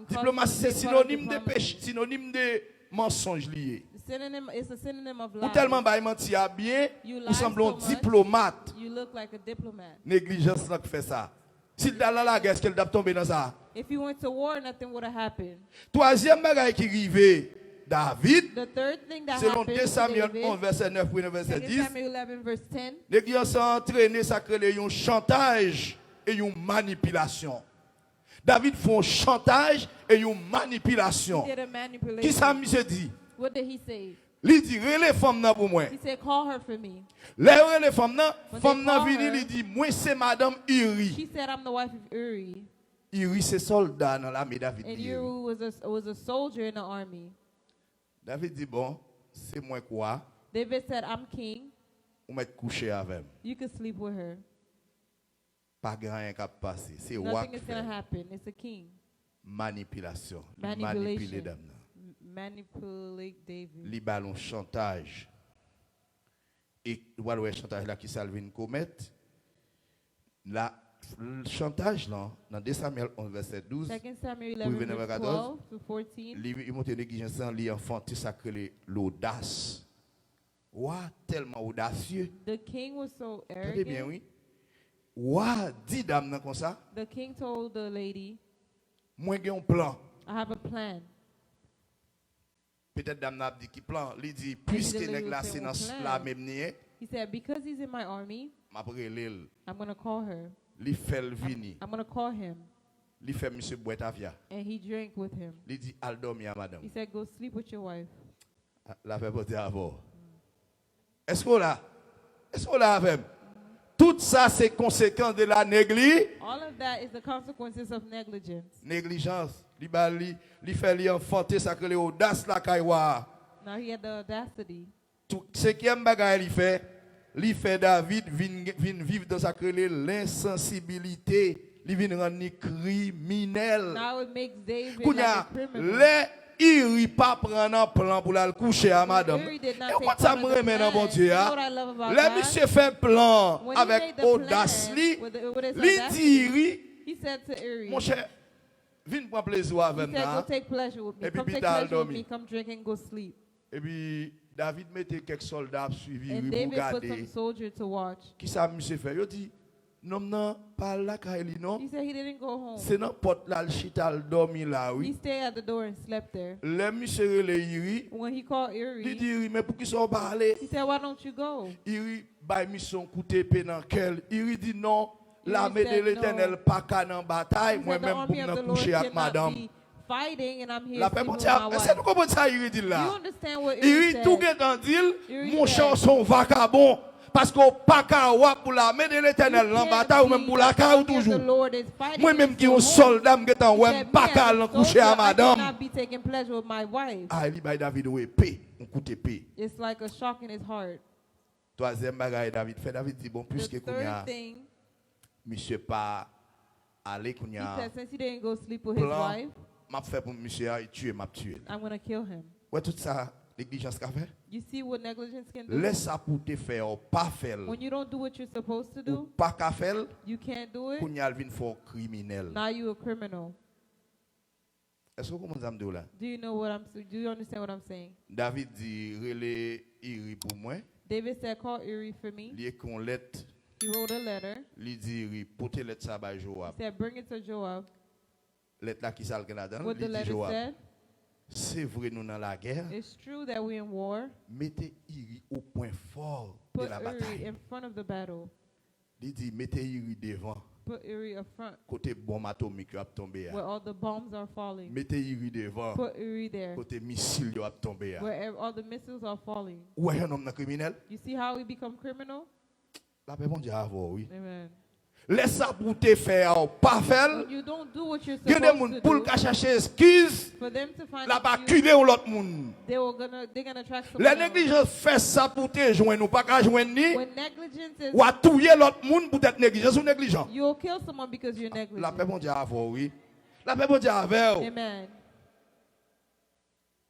Cause Diplomatie you c'est to be part of synonyme de diplomacy. péché, synonyme de mensonge lié. It's a synonym of Ou lies. tellement bah menti à bien, You ou lie semblons so much. diplomate. You look like a diplomat. Négligence là qui fait ça. S'il dans la guerre, est-ce qu'elle doit tomber dans ça? If you went to war, nothing would have happened. Troisième bagaille qui arrivait, David, The third thing that selon happened 2 to Samuel David, 11, verset 9 ou verset 2 10, Samuel 11 verse 10, négligence a entraîné ça crée un chantage et une manipulation. David fait un chantage et une manipulation. did a manipulation. Qui ça monsieur dit? What did he say? Il dit relève femme nan pour moi. He said, call her for me. Les femmes nan, When femme they nan call vini her, il dit moi c'est madame Uri. She said, I'm the wife of Uri. Uri c'est soldat dans l'armée David. And dit. Uri was a soldier in the army. David dit bon, c'est moi quoi? David said, I'm king. On m'a couché avec. You can sleep with her. Pas grand rien qui passer. C'est roi Nothing qui is going to fait. happen. It's a king. Manipulation. Manipulation. Manipuler dame nan. Manipulate David. Li ballon chantage. Et voilà le chantage là qui Salvin commettre. Là le chantage là dans 2 Samuel 11 verset 12, 2 Samuel Pour 11 venir verse vers 12 to 14. il monte négligence li enfanté sacré l'audace. Ouah, tellement audacieux. The king was so Entendez bien arrogant. oui. Ouah, dit dame nan comme ça, The king told the lady, moi j'ai un plan. I have a plan. Peut-être dame n'a dit qui plan, il dit puisque the lady nèg la will say, c'est dans "Oh, la plan." même nié, He said, because he's in my army, m'a relèl, I'm going to call her. li fait le vini, I'm going to call him. li fait monsieur boîte avia. And he drank with him. Il dit al dormir madame. He said, go sleep with your wife. La fait porter avant. Est-ce qu'on l'a? Est-ce qu'on l'a avec? Tout ça c'est conséquence de la All of that is the consequences of negligence. négligence. Li fait li enfanter ça que l'audace la kaiwa. Now he had the audacity. Tout cinquième bagaille li fait David vin vivre dans ça que l'insensibilité, li vin rendre criminel. Now it makes David like Kounya, a criminal. les iri pas prendre un plan pour aller coucher à madame. Uri did not Et take quoi ça part me of the remet dans bon plan. Dieu? You know what I love about Le God? monsieur fait plan When he avec made the audace plan li, with his li audacity, dit Iri, he said to Uri, mon cher, viens prendre plaisir he avec said, go moi. take pleasure with me. Et puis, Come take Peter pleasure with dormi. me. Come drink and go sleep. Et puis David mettait quelques soldats suivis And Iri pour David put garder. some soldier to watch. Qui ça monsieur fait? Il dit non non pas là Kaili non. He said he didn't go home. C'est dans porte là le chita le dormi là He oui. stayed at the door and slept there. Le monsieur le Iri, When he called il Uri, dit Iri mais pour qui sont parler? he said, why don't you go? Iri bay mission coûté pe dans quel. Iri dit non, l'armée de said l'Éternel no. pas qu'à dans bataille, He moi said, the même pour army of the me Lord coucher avec cannot madame. be fighting, and I'm here La paix sleeping mon with Dieu, my est-ce que wife. nous comprenons ça Iri dit You là? understand what Uri Iri said? tout est dans deal, Uri mon said, cher son vagabond parce qu'on pas qu'à pour l'armée de l'Éternel You en can't bataille ou même be pour la the car ou army of the toujours. Lord is fighting Moi même against qui the un Lord. soldat m'getan He ouais said, pas me, qu'à as a l'en coucher à soldier, I madame. cannot be taking pleasure with my wife. Ah, il bay David ouais paix, on coûte paix. It's like a shock in his heart. Troisième bagaille David fait David dit bon The puisque qu'on third a thing, monsieur pas aller qu'on he a said, since he didn't go sleep with his plan wife, m'a fait pour monsieur a tuer m'a tuer. I'm going to kill him. Ouais tout ça négligence qu'a fait. You see what negligence can do? Laisse ça pour te faire ou pas faire. When you don't do what you're supposed to Ou do, pas qu'à faire you can't do it. qu'on y a vinn for criminel. Now you a criminal. Est-ce que vous comprenez là? Do you know what do you understand what I'm saying? David dit relais Iri pour moi, David said, call Uri for me. lié qu'on lettre, He wrote a letter. li dit Iri porter lettre ça ba He Joab. said, bring it to Joab. Lettre là qui ça le Canada, What li the dit letter Joab. said. C'est vrai nous dans la guerre, It's true that we're in war. mettez Iri au point fort de Put la Uri bataille. in front of the battle. Il dit mettez Iri devant, Put Uri up front côté bombe atomique a tombé. where all the bombs are falling. Mettez Iri devant, Put Uri there côté missile yo a tombé. where all the missiles are falling. Ouais un homme criminel. You see how we become criminal? La paix bon Dieu avant oui. Amen. Laisse ça pour te faire ou pas faire. When you don't do what you're Il y a des gens supposed pour to do, le chercher excuse, for them to find la pas excuse, culer ou l'autre monde. they're gonna track La someone else. négligence fait ça pour te joindre ou pas qu'à joindre ni When negligence is, ou à tuer l'autre monde pour être négligence ou négligent. you'll kill someone because you're La negligent. paix bon Dieu avant oui. La paix bon Dieu avant. Amen.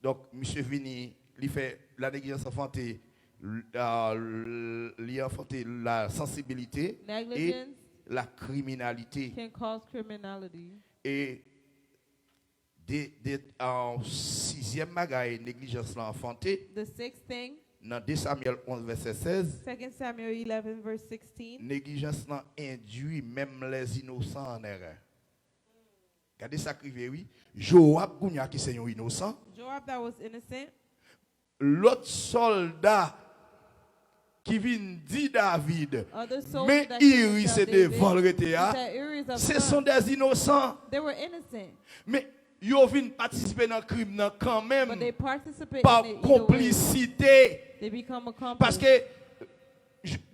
Donc, monsieur Vini, il fait la négligence enfantée, il a enfanté la sensibilité et Negligence la criminalité. can cause criminality. Et en sixième bagaille, négligence l'a enfanté, The sixth thing, dans 2 Samuel 11, verset 16, 2 Samuel 11, verse 16. négligence l'a induit même les innocents en erreur. Regardez ça qui oui. Joab Gounia qui c'est un innocent. Joab that was innocent. L'autre soldat qui vient dire David, Other soldiers mais that came to Iri tell c'est David, devant le he RTA. said, "Uri is of Ce God." sont des innocents. They were innocent, Mais ils viennent participer dans le crime là quand but même they participate par in it either way. complicité. They become accomplices. Parce que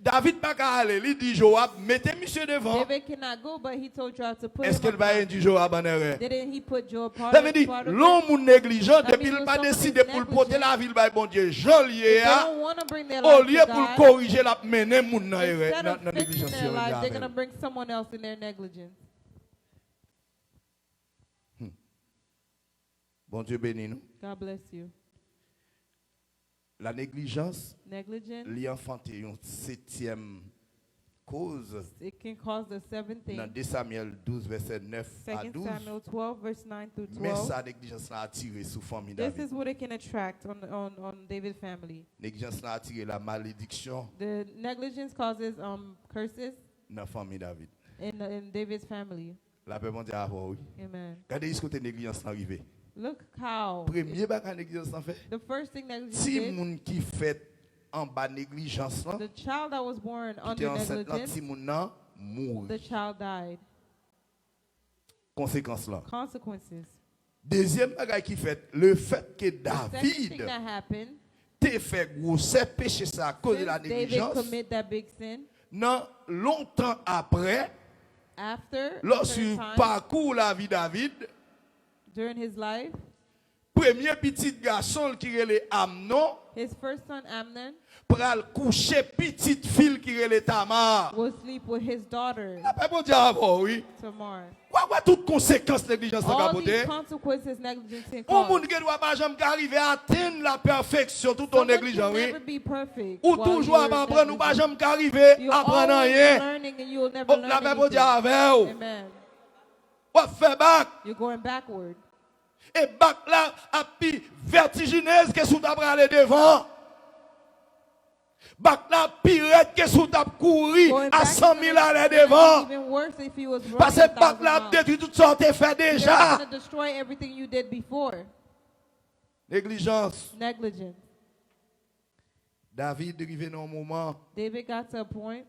David pas qu'à aller, il dit Joab, mettez monsieur devant. David cannot go, but he told Joab to put Est-ce him qu'elle on va top. induire Joab en erreur? Didn't he put Joab part Ça veut of dire, part of it? l'homme négligent, That depuis means il when pas someone décidé is pour le porter la ville, bah, bon Dieu, If jolier, they don't want to bring their au life lieu to pour le God, corriger, la mener moun dans instead of la fixing négligence. their life, they're going to bring someone else in their negligence. Bon Dieu bénis nous. God bless you. La négligence, Negligence, lui enfanté une septième cause it can cause the seventh thing. dans 2 Samuel 12, verset 9 à 2 12. Samuel 12, verse 9 through Mais 12. sa négligence l'a attiré sous famille This David. is what it can attract on David's family. Négligence l'a attiré la malédiction The negligence causes curses dans la famille David. in David's family. La paix mondiale avant, oui. Amen. Regardez ce côté négligence arrivé. Look how Premier bagage négligence en fait. the first thing negligence Si did, moun qui fait en bas négligence là, the child that was born qui était under enceinte là, negligence, si moun nan mouri. the child died. Conséquence là. Consequences. Deuxième bagage qui fait, le fait que The second thing David that happened, t'ait fait gros péché ça à cause de la since David négligence, committed that big sin, non, longtemps après, after a lorsqu'il certain time, parcourt la vie David, during his life, premier petit garçon qui est Amnon, his first son Amnon pral coucher petite fille qui est Tamar. will sleep with his daughter La paix mondiale avant, oui. Tamar. Quoi toutes conséquences négligence dans All capote? these consequences negligence can Au cause. monde qui doit pas jamais arriver à atteindre la perfection tout en Someone négligent, can oui. never be perfect. Ou while toujours you're à apprendre, ou pas negligent. jamais arriver You're à apprendre always rien. learning and you'll never Oh, learn la paix anything. mondiale avec vous. Amen. Ou fait bac. You're going backward. Et bac là, à plus vertigineuse que sous t'as aller devant. Bac là, pirate que sous t'as courir Going à back 100 is 000 gonna aller be devant. even worse if he was running Parce que bac 1,000 là, miles. détruit toutes sortes de fait They're déjà. going to destroy everything you did before. Négligence. Negligence. David arrivé dans un moment, David got to a point.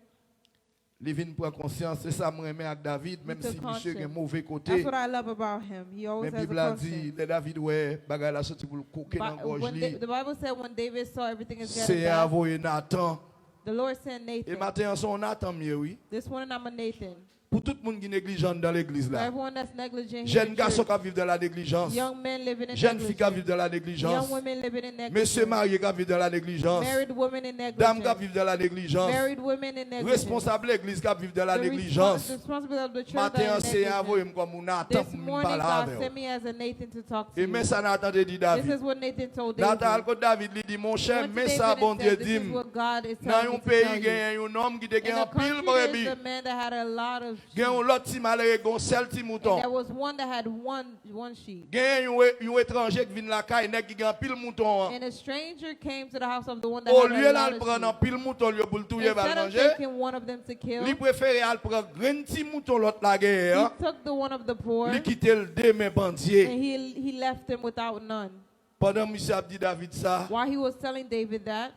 il vient prendre conscience, c'est ça moi aimé avec David, même took si monsieur a un conscience. mauvais That's côté. what I love about him. He Mais always la has a Bible a conscience. dit, les David ouais, bagay la sorti pour le coquer dans la gorge When li. the Bible said when David saw everything is getting C'est bad, envoyé Nathan. the Lord sent Et Nathan. matin son Nathan mieux oui. This morning I'm a Nathan. Pour tout le monde qui est négligent dans l'église For là. everyone that's negligent here Jeune in garçon church, qui vivent dans la négligence. young men living in Jeune fille qui negligence, vivent dans la négligence. young women living in negligence, Monsieur marié qui vivent dans la négligence. married women in Dame qui negligence, vivent dans la négligence. married women in negligence. Responsable de l'église qui vivent dans la The négligence. responsibility of the church Matin that is c'est envoyé negligent. comme Nathan This pour me morning parler God avec sent vous. me as a Nathan to talk to Et mais you. ça Nathan te dit This David. is what Nathan told Nathan David. quand David lui dit mon cher, Went to mais David ça and bon Dieu said, this dit. is what God is Dans telling un me to pays tell il y you. a un homme qui te In gagne the en pile country, brebis. there's a man that had a lot of Il y a sheep. un autre petit malheureux qui a un seul petit And mouton. there was one that had one sheep. Il y a un étranger qui vient la caille nèg qui gagne pile mouton. And a stranger came to the house of the one that Au had lieu a là lot de of prendre un sheep. pile mouton lieu pour le touyer va Instead of manger. taking one of them to kill, Il préfère aller prendre grand petit mouton l'autre la he guerre. took the one of the poor Il quitte le deux mains bandier. and he left him without none. Pendant monsieur a dit David ça, While he was telling David that,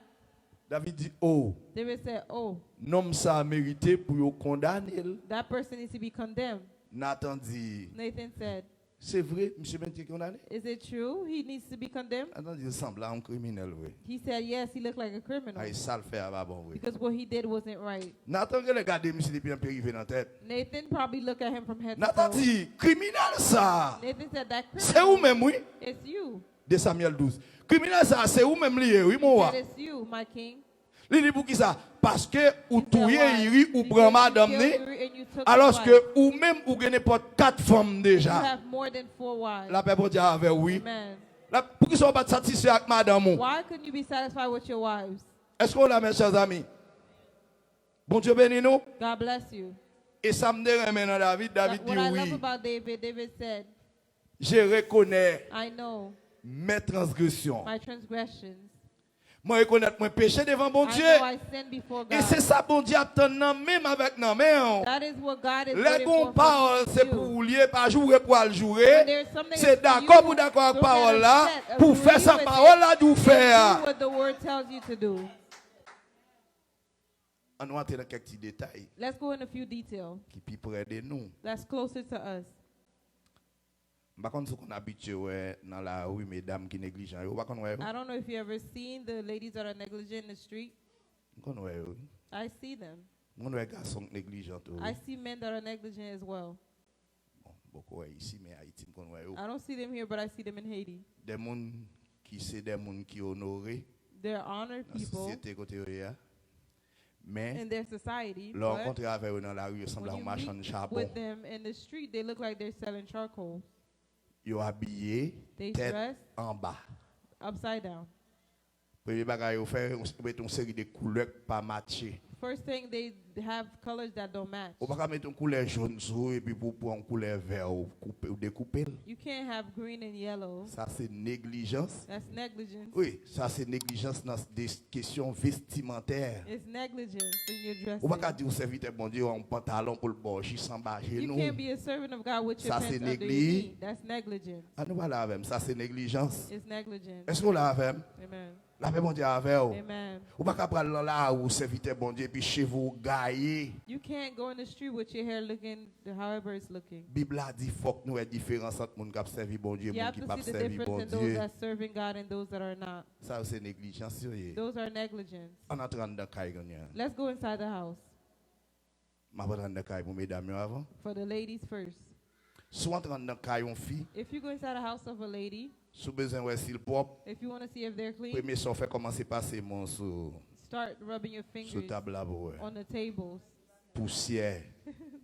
David dit oh, David said, "Oh, nom ça a mérité pour yo condamner. that person needs to be condemned." Nathan dit Nathan said, c'est vrai, monsieur ben été condamné. "Is it true? He needs to be condemned?" Nathan dit semble un criminel oui. He said, "Yes, he looked like a criminal Ah, ça le fait à bon oui. because what he did wasn't right." Nathan regarde monsieur depuis un peu arrivé dans la tête. Nathan probably looked at him from head to Nathan toe. dit criminel ça. Nathan said, "That C'est où criminal, même oui? it's you." 2 Samuel 12. Criminel ça c'est où même lié oui mon He roi. said, "It's you, my king." Il dit pour qui ça? Parce que ou He said, touye "Why? iri ou Because prend you madame killed ni Uri and you took his alors wife. que ou même ou gagne pas 4 femmes You déjà. have more than 4 wives. La paix pour dire avec oui. Amen. Pour qu'ils soient pas satisfaits avec madame. Why couldn't you be satisfied with your wives? Est-ce qu'on l'a, mes chers amis? Bon Dieu bénis nous. God bless you. Et ça me dérange maintenant, David. David dit What I love oui. about David, David said, Je reconnais I know mes transgressions. my transgressions. Moi, reconnais mon péché devant bon I Dieu. know I sinned before Et c'est God. ça, bon Dieu, attend même avec nous. Mais That is what God is les waiting bons for paroles, c'est you. pour lier, pas jouer pour le When jouer. there's something C'est that's for d'accord you, pour d'accord avec don't get parole là, upset. pour Agree faire sa with parole là, it d'où and faire. do what the word tells you to do. On va entrer dans quelques petits détails Let's go in a few details. qui sont plus près de nous. That's closer to us. Par contre, ce qu'on a habitué dans la rue, mesdames qui négligent. Par contre, I don't know if you ever seen the ladies that are negligent in the street. I see them. On voit garçons négligents. I see men that are negligent as well. Beaucoup ici, mais Haïti, on voit I don't see them here, but I see them in Haiti. des gens qui sont des gens qui honorés They're honored dans la people société côté là. Mais in their society. leur But rencontre avec eux dans la rue, ils semblent when un you marchand de meet charbon. with them in the street, they look like they're selling charcoal. Ils sont habillés They tête dress en bas. upside down. Premier bagage, ils font une série de couleurs pas matchées. First thing, they have colors that don't match. On ne peut pas mettre une couleur jaune sur et puis pour prendre une couleur vert ou découper. You can't have green and yellow. Ça, c'est négligence. That's negligence. Oui, ça, c'est négligence dans des questions vestimentaires. It's negligence in your dressing. On ne peut pas dire au serviteur, bon Dieu, un pantalon pour le borchi sans bas You genou. can't be a servant of God with your Ça, pants c'est under your négligence. knee. That's negligence. Ah, nous voilà avec ça, c'est négligence. It's negligence. Est-ce qu'on l'a avec? Amen. La paix, bon Dieu, avec vous. Amen. Ou pas prendre là où serviteur, bon Dieu, puis chez vous, gaillé. You can't go in the street with your hair looking however it's looking. Bible a dit faut que nous ayons différence entre les gens qui servent bon Dieu et You les gens have qui to ne see the servent bon difference in those Dieu. that serving God and those that are not. Ça, c'est négligence. sérieux. Those are negligence. On entre dans le caille. Let's go inside the house. Je vais rentrer dans le caille pour mesdames avant. For the ladies first. Soit entrer dans le caille une fille, If you go inside the house of a lady, sous besoin de s'il propre, if you want to see if they're clean, premier son fait commencer par passer mon sur start rubbing your fingers table là pour on the tables. poussière.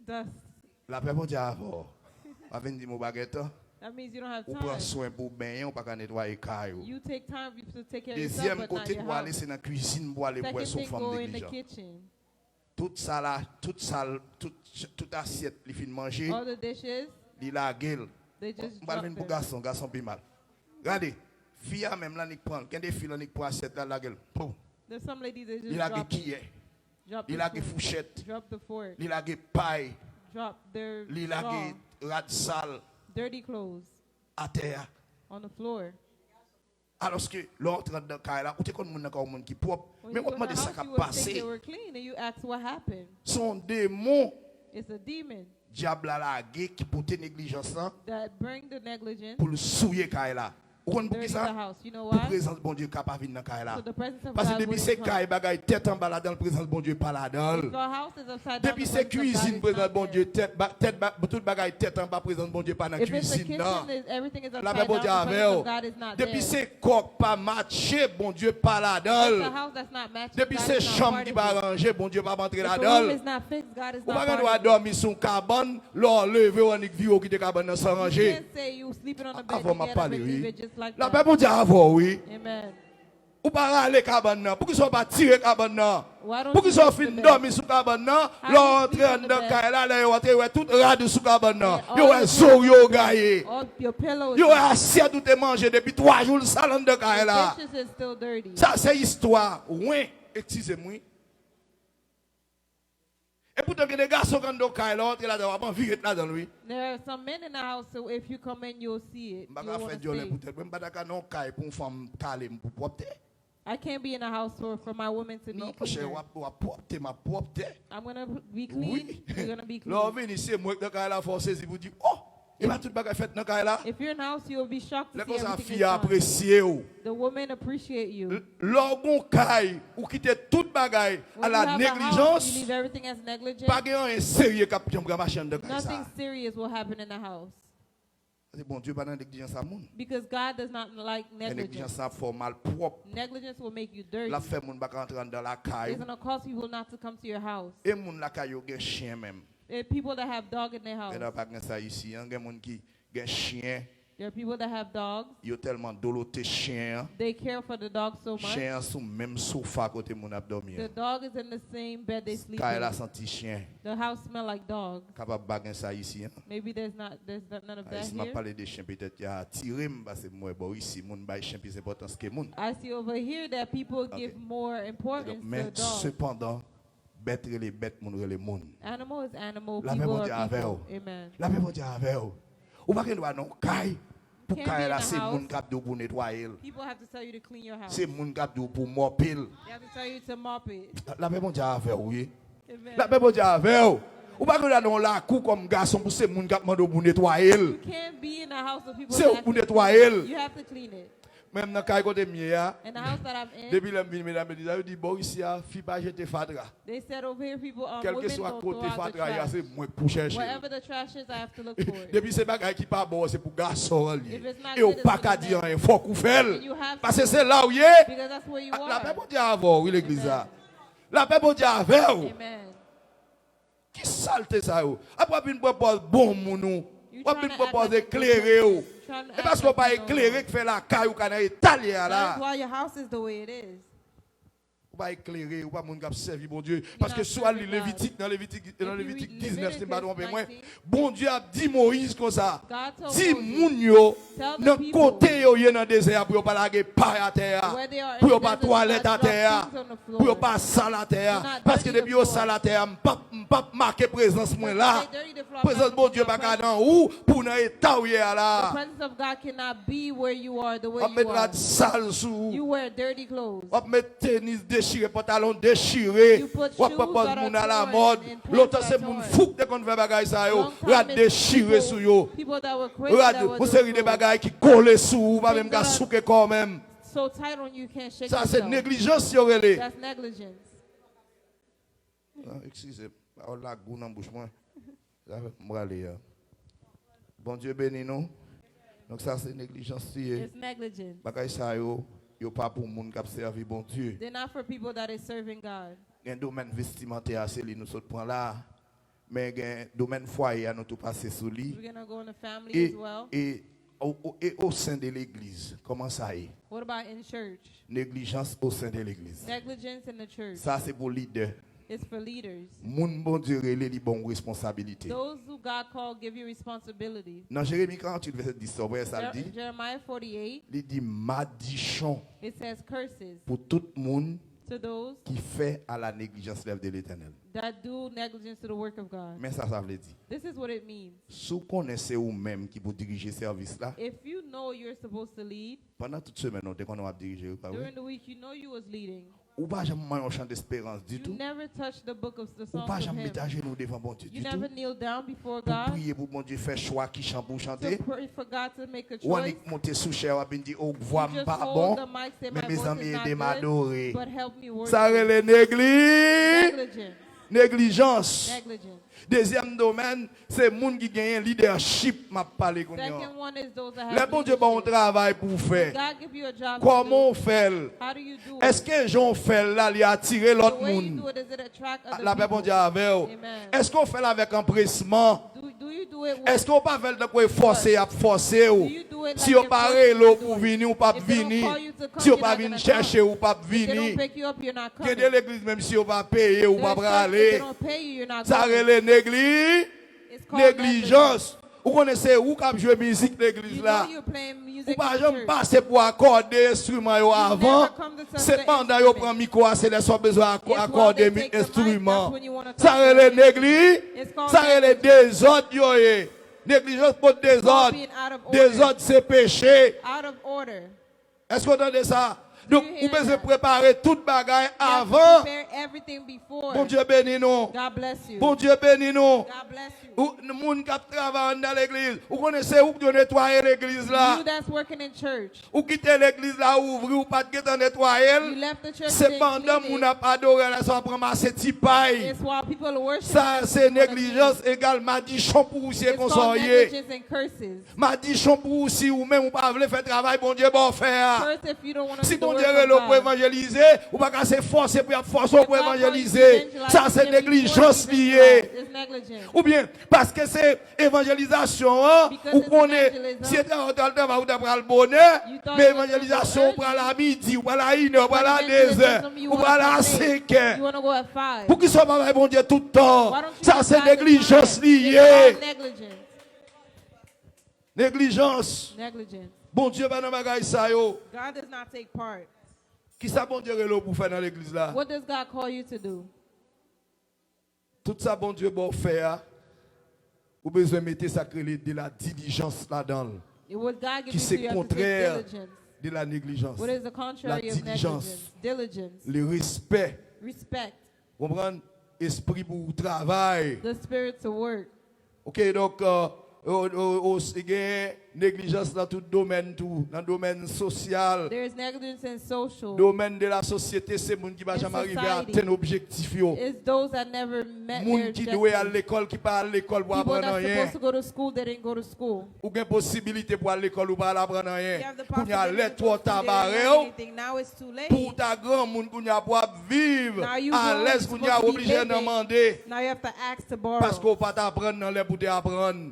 Dust. La paix bon Dieu avant. On vient dire mon baguette. That means you don't have On prend time. soin pour baigner, on pas qu'à nettoyer caille. You take time to take care of yourself, Deuxième but not côté your pour aller house. c'est dans la cuisine pour aller Second boire son thing, femme go in the négligente. kitchen. Toute ça là, toute assiette, il finit manger, All the dishes, il la gueule. they just On va drop venir pour them. garçon plus mal. Regardez, fille a même là, il prend. Quand des filles là, il prend assiette là, la gueule. Poum. There's some ladies that just Il a des drop, qui drop il the a des spoon, fourchettes, drop the fork, il a des pailles, drop their il a straw, des rats sales dirty clothes à terre. on the floor. Alors que l'autre dans le cas là, ou tu connais un monde qui est propre, When mais you on go in demande the ça house, qui a you would think passé. they were clean, and you ask what happened. Son démon, It's a demon diable à la guerre qui porte négligence là, that bring the negligence pour le souiller cas là. Vous comprenez pour dirty qui the ça? house. You know Pour why? présence bon Dieu capable venir dans cas là. So the presence of Parce que God depuis wouldn't c'est come. cas bagaille tête en bas là dans le présence bon Dieu pas là dedans. If the house is upside down, Depuis the c'est presence of God cuisine is présence not bon there. Dieu toute bagaille tête en bas présence bon Dieu pas dans la If it's the cuisine là. kitchen, everything is La upside paix bon down, Dieu the avec presence vous. of God is not Depuis there. c'est coq pas matché bon Dieu pas là If the dedans. house that's not matching, Depuis God c'est is not chambre part qui of pas it. arrangé bon Dieu pas rentrer If là the room dedans. is not fixed, God is Ou not pas part doit of it. dormir sur cabane, leur lever on est vieux qui te cabane sans You ranger. can't say you sleeping on the bed, Avant you m'a get up parlé and leave oui. it just like La paix that. bon Dieu avant oui. Amen. Ou pas aller cabane là, pour qu'ils soient pas tirés cabane là. Why don't Pour qu'ils you soient use the fin bed? dormir sous cabane là, How leur you sleep entrer on the dans bed? caille là, là entrer ouais tout rade sous cabane là. Yeah, Yo all est the so yo gaillé. All your pillows, Yo est assiette tout est mangé depuis 3 jours le salon de caille là. the dishes is still dirty. Ça c'est histoire. Oui, excusez-moi. Et pourtant que des garçons quand dans caille là, entrer là dedans, pas virer là dans lui. There are some men in the house, so if you come in, you'll see it. Je You'll vais wanna faire du stay. peut-être même pas d'accord non caille pour une femme calme pour propre. I can't be in a house for my woman to Non, be parce que clean. je propre ma propre. I'm gonna be clean. Oui. You're gonna be clean. Là vient ici moi dans caille là faut saisir vous dire oh, il va tout bagarre fait dans caille là. If you're in a house, you'll be shocked to Les see cause everything fille is done. apprécier ou. The women appreciate you. Lorsqu'on caille ou quitter toute bagaille à When la you have a house, négligence, you leave everything as negligent. pas un sérieux cap qui ma chaîne de caille Nothing ça. serious will happen in the house C'est bon Dieu pas dans négligence à monde. because God does not like La negligence. négligence ça fait mal propre. Negligence will make you dirty. La fait moun pas rentrer dans la caille. It's gonna cause people not to come to your house. Et moun la caille gen chien même. There are people that have dog in their house. Il n'y a pas de ça ici. Il y a des gens qui ont chien There are people that have dogs. Yo tellement doloté chien. They care for the dog so much. Chien sous même sofa côté mon The abdomen. dog is in the same bed they sleep Quand elle a in. senti chien, The house smell like dog. capable baguer ça ici. Maybe there's none of that Ici m'a here. parlé de chien peut-être il a tiré parce que moi bon ici mon bail chien plus important que moun. I see over here that people give more importance Mais to dogs. cependant bête les bêtes moun les moun. Animal is animal. La People même Dieu are avec people. vous. Amen. La même Dieu avec vous. Ou pas que nous non caille pour Can't caille be là in the c'est house. moun cap pour nettoyer. People have to tell you to clean your house. C'est moun cap pour mopil. They have to tell you to mop it. La même Dieu avec vous. Oui. Amen. La même Dieu avec vous. Ou pas que nous non la cou comme garçon pour c'est moun cap mando pour nettoyer. You can't be in the house of people. C'est that have pour to nettoyer. clean it. You have to clean it. Même dans caille côté mien. In the house that I'm in, Depuis la vie, mesdames et messieurs, dit bon ici, fi pas jeter fadra. they said over here people Quel que women soit don't côté throw out the fadra, trash. c'est moi pour chercher. Wherever the trash is, I have to look for it. Depuis ces bagages qui pas bon, c'est pour garçon lié. If it's not Et au good, it's pas for qu'à the dire man. rien, faut qu'on fait. And you have Parce to, que c'est là où il est. because that's where you La are. paix bon Dieu avant, oui l'église là. La paix bon Dieu avec vous. Amen. Qui saleté ça yo. Après une propose bon mounou. You Après trying une to act propose like a good éclairé yo. Trying to Et act parce qu'on like pas you know. éclairé qui fait la caille ou qu'on a étalé That's là. why your house is the way it is. Ou pas éclairé, ou pas moun k'ap servi bon Dieu. Parce que not soit serving Lévitique, dans Lévitique you 19, c'est read pas trompé moi. Leviticus 19, Bon Dieu a dit Moïse comme ça. God told Dis Moses, moun yo, tell the dans people côté yo yé dans désert pour yo pas laguer paille à terre. where they are in Pour yo the pas desert, toilette not à drop terre. things on the floor. Pour yo pas sale à Do terre. not Parce que dirty depuis the yo floor. sale à terre, m'pas marquer présence moi là. They dirty the floor, Présence not bon Dieu your pas presence. dans ou pour dans état où yé The là. presence of God cannot be where you are, the way On you mettre la are. sale sous. You wear dirty clothes. On mettre tennis déchiré, pantalon déchiré. You put On shoes propose that are moun à la torn mode. and pants L'autre that c'est are moun torn. fou dès qu'on fait bagay ça yo. Long time Regarde it's déchiré sous yo. people that were crazy Regarde, that were vous doing série de clothes. bagailles qui collent sous, pas même Things qu'à that are- souker quand même. So tight on you can't shake Ça c'est yourself. négligence yo relé. That's negligence. Excusez, on la goût dans bouche moi. Ça va m'raler. Bon Dieu béni nous. Donc ça c'est négligence It's negligence. bagay ça yo pas pour moun qui servi bon Dieu. They're not for people that is serving God. Un domaine vestimentaire c'est li nous saute point là. Mais un domaine foyer à nous tout passer sous lui. We're going to go in the family Et, as well. et au sein de l'église, comment ça y est? What about in church? Négligence au sein de l'église. Negligence in the church. Ça, c'est pour leader. It's for leaders. Moun bon Dieu les bonnes responsabilités. Those who God called give you responsibility. Dans Jérémie 48, verset 10, ça le dit. Jeremiah 48, Il dit maldition it says curses pour tout le monde to those qui fait à la négligence l'œuvre de l'éternel. that do negligence to the work of God. Mais ça veut dire. This is what it means. Si vous connaissez vous-même qui vous dirigez ce service là, If you know you're supposed to lead, pendant toute semaine, on qu'on va diriger. during the week you know you was leading. Ou pas jamais un chant d'espérance du You tout. never touch the book of the Ou songs pas of jamais him. mettre à genoux devant bon Dieu You du tout. never kneel down before Pour God prier pour bon Dieu faire choix qui chante pour to chanter. pray for God to make a Ou on choice. est monté sous chair, on a dit, oh, voix You just pas hold bon. the mic, say Mais my mes voice amis is aidez not m'adorer. good, but help me worship. Ça relève négligence. Negligence. Négligence. Negligence. Deuxième domaine, c'est les gens qui gagnent leadership, m'a parlé comme ça. Second one is those that Le have bon Dieu bon leadership. travail pour faire. God give you a job Comment on to fait? do. How do you do Est-ce it? que Jean fait là, il attire l'autre The way you monde? do it, is it attract other La paix bon people? Dieu avec vous. Amen. Est-ce qu'on fait là avec empressement? Do you do it with Est-ce qu'on pas fait de quoi forcer à forcer Do ou? you do it Si like on you're pas forced là to pour do it? venir ou pas If they don't venir. call you to come, Si on you're pas not venir gonna chercher come. ou pas If they don't venir. pick you up, you're not coming. Quitter l'église même si on va payer ou pas There's church, if aller. they don't pay you, you're not Ça going. relève It's called negligence. négligence. Vous connaissez où qu'on joue musique l'église You là? know you're playing Ou music pas in jamais church. passer pour accorder instrument yo avant. never come to touch C'est the pendant yo instrument. prend micro, c'est les soit besoin It's while accorder they take the mic, instrument. that's when you wanna Ça touch relève the négligence. It's called Ça relève désordre yo ye. Négligence pour désordre. being out of order. Désordre c'est péché. Out of order. Est-ce qu'on entend ça? Donc, you vous hear pouvez that? préparer toute bagaille You have to avant. prepare everything before. Bon Dieu béni nous. God bless you. Bon Dieu béni nous. God bless you. Ou le monde qui travaille dans l'église. Vous connaissez où vous nettoyer l'église là? You that's working in church. Ou quitter l'église là, ouvrir ou pas de nettoyer. You left the church. C'est didn't pendant clean qu'on it. n'a pas adoré là, ça prend masser petit paille. It's while people worship. Ça c'est négligence égale madichon pour aussi It's qu'on called soit. negligence and curses. Madichon pour aussi ou même ou pas voulez faire travail bon Dieu bon faire. Curse if you don't want to Si do the bon work Dieu word le from pour God. évangéliser, ou pas qu'à se forcer pour forcer pour God calls you to évangéliser. evangelize, Ça c'est you can't be négligence forced to liée. evangelize. It's negligence. Ou bien parce que c'est évangélisation, hein, Because ou it's qu'on est, evangelism. si tu as le temps, ou d'après le bonheur, You thought mais you were gonna évangélisation, go ou pour la midi, ou pour la 1 heure, ou pour But la 2 evangelism, heures, you ou pour wanna la come 5 late. heures. You want to go at 5. Pour qu'ils soient pas bon Dieu tout le temps. Why don't you Ça give c'est God the négligence time? liée. It's called negligence. Négligence. Negligence. Bon Dieu va dans bagaille ça yo. God does not take part. Qui ça bon Dieu relo pour faire dans l'église là? What does God call you to do? Tout ça bon Dieu bon faire. Ou besoin mettre ça de la diligence là-dedans. What God gives Qui you, c'est you have to take contraire diligence. de la négligence. What is the contrary La of diligence. negligence? Diligence. Le respect. Respect. Vous comprenez? Esprit pour le travail. The spirit to work. OK, donc il y a négligence dans tout domaine, dans le domaine social. There is negligence in social. Domaine de la société, c'est les gens qui ne vont jamais arriver à society. atteindre l'objectif. It's those that never met Les their gens qui doivent aller à objectives. l'école, qui ne pas à l'école pour People apprendre that's rien. supposed to go to school, they didn't go to school. Ou une possibilité pour aller à l'école ou pas apprendre You rien. have the Pour y aller, possibility to toi, go to school, they tabaré, didn't learn anything. Now it's too late. pour ta grand monde pour pouvoir vivre Now you à grown, l'aise you're pour y supposed to be obligé de living. demander Now you have to ask to borrow. parce qu'on pas t'apprendre dans les pour t'apprendre.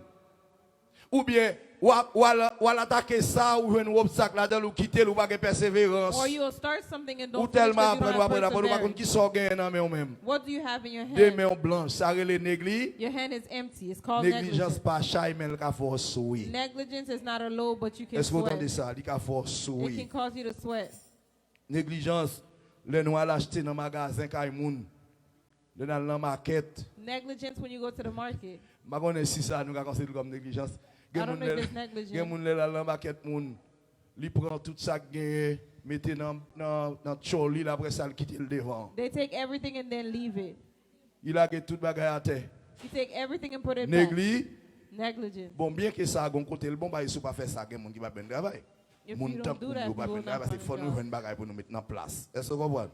Ou bien ou attaquer ça ou un obstacle là-dedans ou quitter ou pas de persévérance. Or you'll start something and Ou don't finish tellement because you apprendre don't have ou pas contre qui perseverance. sort gain dans main même. What do you have in your Des hand? mains blanches, ça relève négligence. Your hand is empty. It's called Négligence negligence. pas chay mais le force oui. Negligence is not a load, but you can Est-ce que vous entendez sweat. ça? Il a force It oui. can cause you to sweat. Négligence, le nous allons acheter dans le magasin Kaimoun. Le dans la market. Negligence when you go to the market. Je connais si ça nous considérons comme négligence. I don't know if it's negligent. Gen moun la la market moun, li prend tout ça gagné, mette dans choli la après ça il quitte le devant. They take everything and then leave it. Il a que tout bagay à terre. You take everything and put it back. Negligence. Bon bien que ça gon côté le bon ba il sou pas faire ça gen moun qui va ben travail. If Moun you temps don't pour do that, nous pas you will ben not travail, c'est find faut a nous job. une bagay pour nous mettre en place. Est-ce que vous comprenez?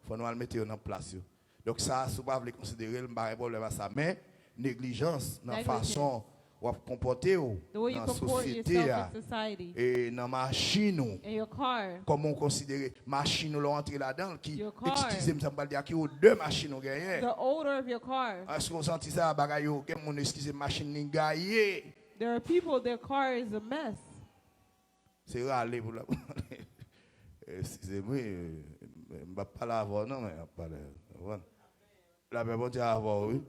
Faut nous mettre en place yo. Donc ça sou pas vle considérer le bagay problème à ça mais négligence dans Negligence. façon ou comporter The way you dans la comport société yourself in society. et dans machine ou In your car. comment on considère machine ou l'entrée là-dedans qui Your car. excusez-moi ça me pas dire qu'il y a deux machines au gagné. The odor of your car. Est-ce qu'on sentit ça bagaille yo que mon excusez machine ni gaillé. There are people, their car is a mess. C'est râler pour la excusez-moi je pas parler avant non mais pas la paix bon Dieu avant oui.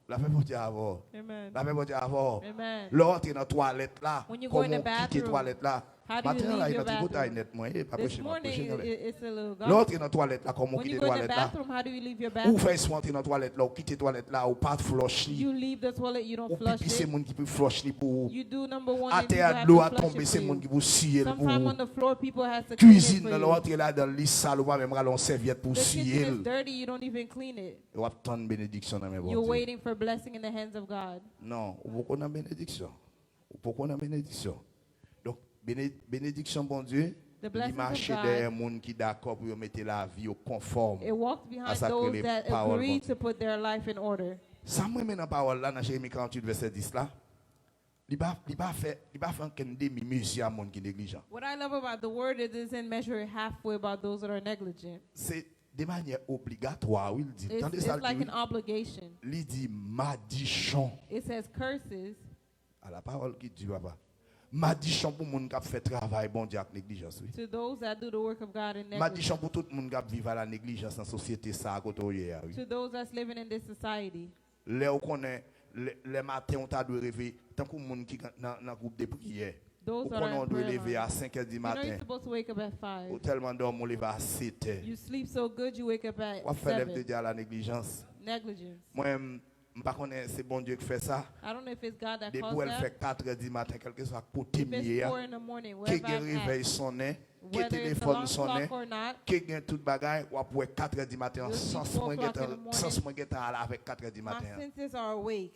La paix bon Dieu avant. Amen. La paix bon Dieu avant. Amen. L'entrée dans toilette là. When you go in the Comment quitter bathroom, toilette là. how do you Matin là leave il your a dit bathroom? net moi pas This prêcher morning, it's a little gossip. l'entrée dans toilette là comment When quitter you go in the toilette là. bathroom, how do you leave your Ou bathroom? fait soit entrer dans toilette là ou quitter toilette là ou pas de flush li. You leave the toilet, you don't Ou flush pipi c'est it. monde qui peut flush li pour You do number one, à and people terre have de l'eau to à flush tomber it c'est for monde you. qui peut scier Sometime on pour the floor, people have to clean it cuisine for dans you. l'entrée là dans lit sale ou pas même ralon serviette pour The kitchen scier. is dirty, you don't even clean it. Ou attendre bénédiction dans mes You're bon Dieu. waiting for blessing in the hands of God. Non, ou pourquoi on a bénédiction? Ou pourquoi on a bénédiction? Donc bénédiction bon Dieu. The Il blessings marche of God, derrière monde qui d'accord pour mettre la vie au conforme. it walks à behind ça que those les that paroles agree vont to put their life in order. Ça me met dans la parole là dans Jérémie 48 verset 10 là. Il pas fait un demi mesure à monde qui négligent. What I love about the word is it doesn't measure it halfway about those that are negligent. C'est de manière obligatoire, oui, il dit. It's, Tandis it's ça like an obligation. il dit madichon It says curses à la parole qui dit papa. Madichon pour monde qui a fait travail bon Dieu avec négligence oui. to those that do the work of God in Madichon negligence. pour tout le monde qui vit à la négligence dans la société ça à côté hier oui. To those that's living in this society. Là on connaît les matins on t'a dû réveiller tant que monde qui dans groupe de prière. Those On that are in doit prayer lever line. à 5h du You know matin. you're supposed to wake up at Ou 5. tellement dormi on lever à 7h. You sleep so good you wake up at On fait lève de 7. dire à la négligence. Negligence. Moi je ne connais pas c'est bon Dieu qui fait ça. I don't know if it's God that Depuis caused elle that. fait 4h du matin quelque soit côté If it's mieux. 4 in the morning, Qui wherever gen I'm réveil at, sonné, qui whether it's a téléphone long sonné, clock or not, qui gen tout bagay ou après 4h du matin You'll see sans 4 moi o'clock in the morning. sans moi get à avec 4h du my matin. senses are awake.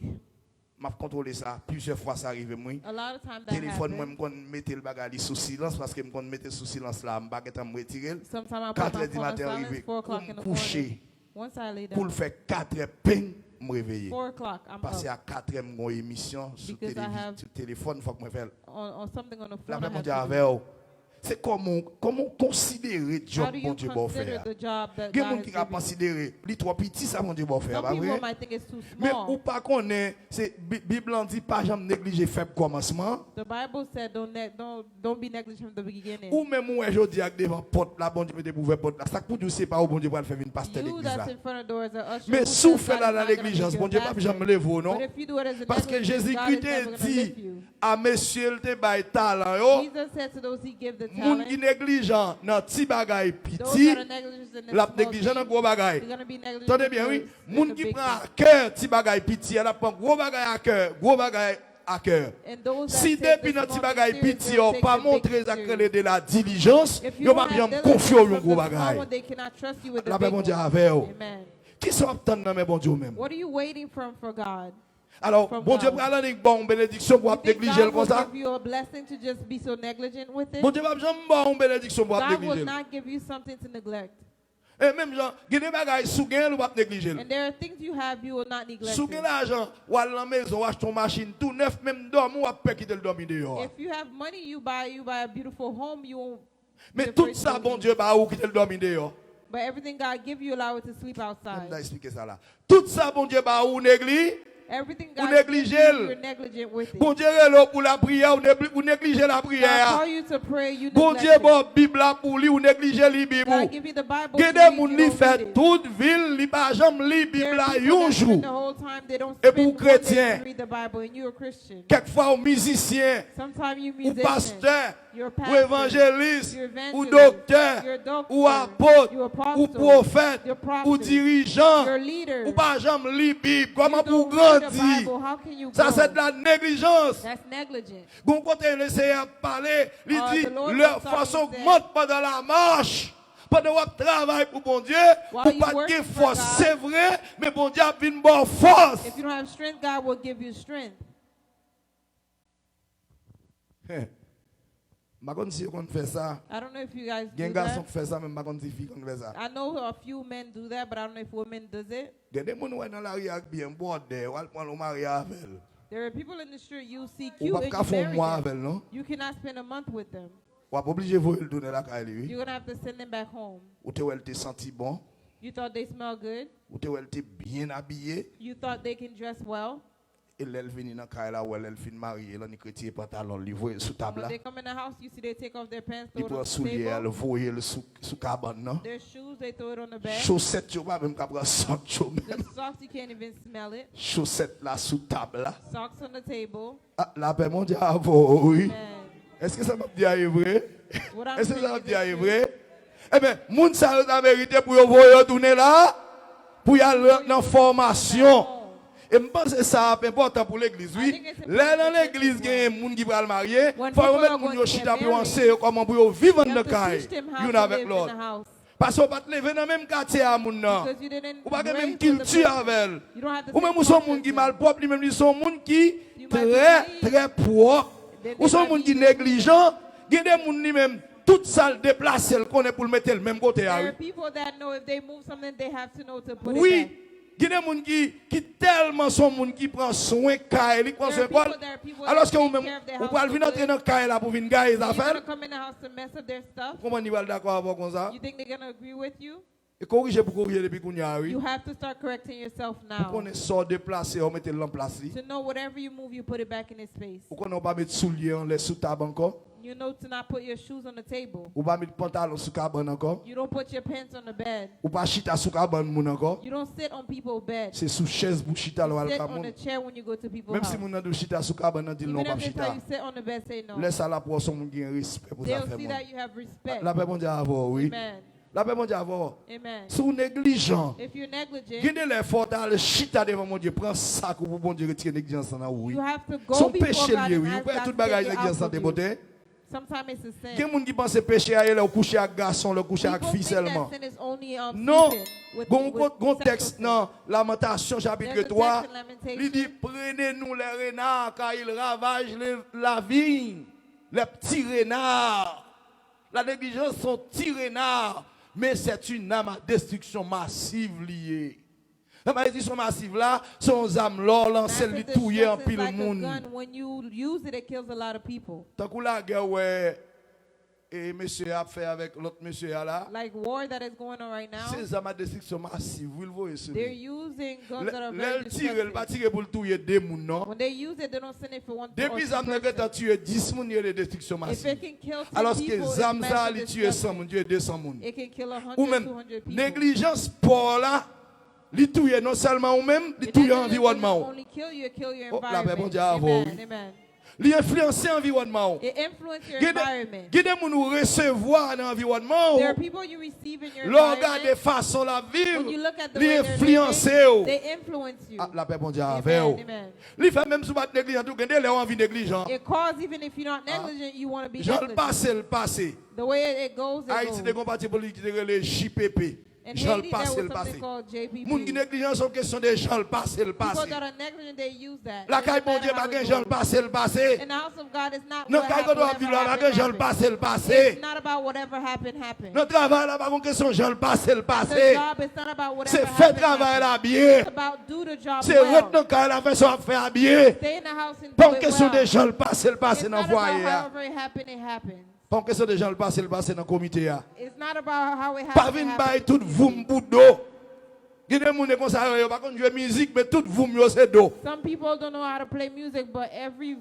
M'a contrôlé ça plusieurs fois ça arrive moi. A lot of times that Téléphone moi happens. me kon mettre le bagay sous silence parce que me kon mettre sous silence là, me pas get me retirer. Sometimes I put 4h my du phone on matin silence, arrivé 4 o'clock in pour the coucher morning. Once I lay pour down, le faire 4h ping me réveiller. 4 o'clock, I'm Parce up. à 4h mon émission sur Because I have- téléphone faut que me faire. On something on the La phone. I même have Dieu to avec do. vous. c'est comment considérer le How job do bon you Dieu va consider faire. the job that Il y a God des gens has qui vont given you? considérer les trop petits ça bon Dieu va faire, Some pas people vrai? might think it's too Mais ou small. pas connaît, c'est Bible en dit pas jamais négliger faible commencement. The Bible said don't be negligent from the beginning. Ou même moi je dis avec devant porte là bon Dieu peut ouvrir porte là. Ça pour dire c'est pas au bon Dieu va faire une pasteur You l'église là. that's in front of doors are usher. Mais who sous says fait God là is dans not gonna négligence, make bon you Dieu a pas pastor. jamais lever non. But if you do it as a Parce que negligence, Jésus God Christ is never gonna dit lift you. à monsieur te bail talent yo, Jesus said to those he give the moun qui talent, négligent dans petit bagay those petit, that are negligent in the la small négligent dans things, gros bagay. they're gonna be negligent Attendez in bien oui, the moun qui big prend à things. cœur petit bagay petit, elle prend gros bagay à cœur, gros bagay à cœur. And those that Si take depuis the dans petit small bagay things petit, serious, on they'll pas take the big montrer things ça serious. de la diligence, If yo you pas don't bien have confier au diligence gros from the small bagay. one, they cannot trust you with the La big paix bon one. Dieu avec vous. Amen. Qui sont attendant dans mes bon Dieu même? What are you waiting from for God? Alors, From bon Dieu God. prend une bonne bénédiction pour You think négliger God comme will ça. give you a blessing to just be so negligent with it? Bon Dieu va jamais bonne bénédiction pour God will négliger. not give you something to neglect. Et même gens, il y a des bagages sous gain ou pas négliger. And there are things you have you will not neglect. Sous gain l'argent, ou à la maison, ou acheter une machine tout neuf, même dormir ou à pas quitter le dormir dehors. If you have money, you buy a beautiful home. You won't. Mais be tout afraid ça, to bon leave. Dieu, bah ou quitter le dormir dehors. But everything God give you, allow it to sleep Je outside. vais expliquer ça là. Tout ça, bon Dieu, bah ou néglige. Everything Ou God gives you, négliger. you're negligent with it. Bon Dieu, là pour la prière, ou négligez la God prière. call you to pray, you Bon neglect Dieu, it. bon Bible là pour lui, ou négligez la Bible. God give you the Bible. Il y a to des read, gens you qui don't font read it. toute ville, ils pas jamais lire la There Bible là are people un that jour. spend the whole time they don't Et spend pour one day chrétien, to read the Bible, and you're a Christian. quelquefois aux musiciens, Sometimes you ou musician, pasteur, you're a ou pastor, évangéliste, you're evangelist, ou docteur, you're a doctor, ou apôtre, you're apostle, ou prophète, you're prophet, ou dirigeant, you're leader. ou pas jamais lire la Bible. You Comment pour don't read the grandir? Bible, how can you Ça grow? c'est de la négligence. That's negligent. Bon côté le Seigneur parler, il dit The Lord leur was force talking, augmente pendant la marche. Pendant que travail pour bon Dieu, While pour you pas working de for force, God. c'est vrai, mais bon Dieu a une bonne force. If you don't have strength, God will give you strength. Je ne sais pas si on fait ça. I don't know if you guys Il y a do des garçons that. qui font ça, mais je ne sais pas si filles qui font ça. I know a few men do that, but I don't know if women does it. Il y a des gens qui sont dans la rue avec bien bordé, ou prendre le mari avec elle. There are people in the street you see Ou cute pas and you faire un marry mois avec them. elle, non? You cannot spend a month with them. Ou pas obligé de vous le donner la caille lui. You're gonna have to send them back home. Ou te senti bon, You thought they smell good. ou te bien habillé. You thought they can dress well. Et elle vient dans la caille là, ou elle fin mariée, elle a chrétien pantalon, il voit sous table When là. they come in the house, you see they take off their pants, Il throw it prend on the soulier, elle table. voit sous cabane, non? Their shoes, they throw it on the bed. Chaussettes, tu vas même prendre sock The même. socks, you can't even smell it. Chaussettes là sous table là. Socks on the table. Ah, la paix mondiale, oui. Man, Est-ce que ça m'a dit à vrai? what I'm Est-ce que ça m'a saying dit à is vrai? Eh bien, moun sa yo ta vérité pour yo voyer tourner là, pour y aller dans formation. Et je pense que ça est important pour l'église, oui. Là, dans l'église, il y a des gens qui vont marier. Il faut mettre les gens chita pour enseigner comment pour vivre you dans have le to caille, teach them how une to avec live in l'autre. the house. Parce qu'on ne peut pas lever dans le même quartier à moun nan. Because you didn't Ou pas la même raise with the culture person. avec elle. You don't have the Ou même same ou sont culture gens qui as mal them. propre, lui même ils sont gens qui You might be très clean. très propre. Then Ou they sont might gens be qui different. négligents, il y a des gens qui même toute salle déplacée, elle connaît pour le mettre le même côté. There are people that know if they move something, they have to know to put it Oui, back. il y a des gens qui tellement sont gens qui prennent soin de Kaye, qui prennent soin de There are quoi. people Alors that que take vous-même, care of their vous house pouvez so venir entrer good. dans Kaye là pour venir gagner les You're affaires. gonna come in the house to mess up their stuff. Comment ils vont d'accord avec comme ça? You think they're gonna agree with you? Et corriger pour corriger depuis qu'on y a, oui. You have to start correcting yourself Vous now. connaissez sort déplacé, on mette en place. To know whatever you move, you put it back in its place. Vous connaissez pas mettre souliers en les sous table encore. You know to not put your shoes on the table. Ou pas mettre pantalon sous cabane encore. You don't put your pants on the bed. Ou pas chita sous cabane moun encore. You don't sit on people's bed. C'est sous chaise pour chita You le sit on cabane. a chair when you go to people's Même si house. moun nan do chita sous cabane, dit non Even pas if they tell chita. you sit on the bed, say no. Laisse ça là pour son moun qui a respect pour ça They'll faire see moun. that you have respect. La paix mondiale avant, oui. Amen. La paix mondiale avant. Amen. Sous négligent. If you're negligent, Gardez l'effort d'aller chita devant mon Dieu, prends ça pour bon Dieu retirer négligence en oui. you have to go Son before péché God lié, and oui. ask Vous pouvez God tout to bagage take it out négligence en of you. beauté. Sometimes it's a Il y a sin. des gens qui pensent péché à elle, au coucher avec garçon, le coucher avec People fille think that seulement. sin is only Non, sleeping with bon sexual texte sin. dans Lamentation chapitre There's a 3, text in Lamentation. il dit prenez-nous les renards car ils ravagent la vigne, les petits renards. La négligence sont petits renards, mais c'est une âme à destruction massive liée. La malédiction massive là, son âme l'or lancée lui Massive touiller en destruction is pile like a monde. gun. When you use it, it kills a lot of people. Tant que la guerre ouais et monsieur a fait avec l'autre monsieur là. Like war that is going on right now. Ces armes de destruction massive, vous le voyez sur They're using guns that are very elle tire, elle va destructive. tirer pour le tuer deux moun non. When they use it, they don't send it for one or Depuis two zam n'a person. pas tué 10 moun, il y a des destructions If massives. it can kill 10 Alors que people, it's zam ça massive il tue 100 destruction. moun, tué 200 moun. It can kill 100, Ou même 200 people. négligence pour là, il tue non seulement ou même, il It tue doesn't environnement. only kill you, it kill your Oh, la paix, bon environment. Dieu, à vous. Amen. Amen. Il influence l'environnement. It influences your Gade environment. moun recevoir dans l'environnement. There are people you receive in your Regarde de environment. façon la When you vivre, look at the il way they're influence. living, they influence you. Ah, la paix, bon Dieu, avec Amen. vous. Amen. Il fait même si vous êtes négligent, tout gade les envie négligent. It causes, even if you're not negligent, you want to be Jean le negligent. passé. The way it goes, Haïti it des goes. parti politique le JPP. In Jean le Haiti, there passé was le passé. something called JPP. Moun qui négligent sont question de Jean le passé le People passé. that are negligent, they use that. La It caille doesn't bon Dieu matter how pas it Jean le goes. passé le passé. In the house of God, it's not Non what caille happened, doit whatever vivre là happened, Jean le happened. passé le passé. It's not about whatever happened. Notre travail là pas question Jean le passé le The passé. job is not about whatever C'est fait happened, travail là happened. bien. It's about do the job C'est well. retenir quand la façon à faire bien. Stay in the house and Pas do it question de well. Jean le passé le It's passé not dans about foyer. however it happened, it happened. Pas question de Jean le passé dans comité. It's not about how it Pas happened. vinn it bay happened. tout voum bout d'eau. Il y a des gens qui sont pas contre jouer musique mais tout voum yo c'est d'eau. Some people don't know how to play music, but every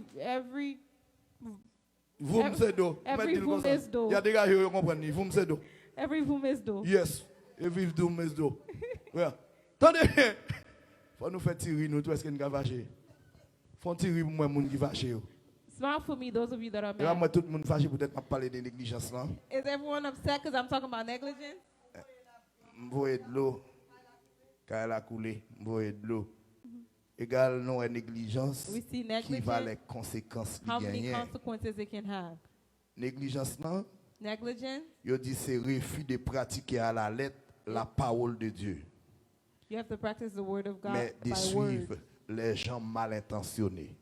Voum c'est d'eau. every voum is d'eau. Il y a des gars qui comprennent, voum c'est d'eau. room is do. Yes. Every voum is d'eau. Ouais. Attendez. Faut nous faire tirer nous tout est-ce qu'on va fâcher. Faut tirer pour moi moun qui fâché. Smile for me, those of you that are Et moi mad. tout le monde fâché peut-être pas parler de négligence là. Is everyone upset because I'm talking about negligence? M'voyer de l'eau. Quand elle a coulé, m'voyer de l'eau. Égal non négligence We see qui va les negligence, conséquences how many gagnées. consequences it can have. Négligence non, Negligence, yo dit c'est refus de pratiquer à la lettre la parole de Dieu, you have to practice the word of God mais de by suivre word. les gens mal intentionnés.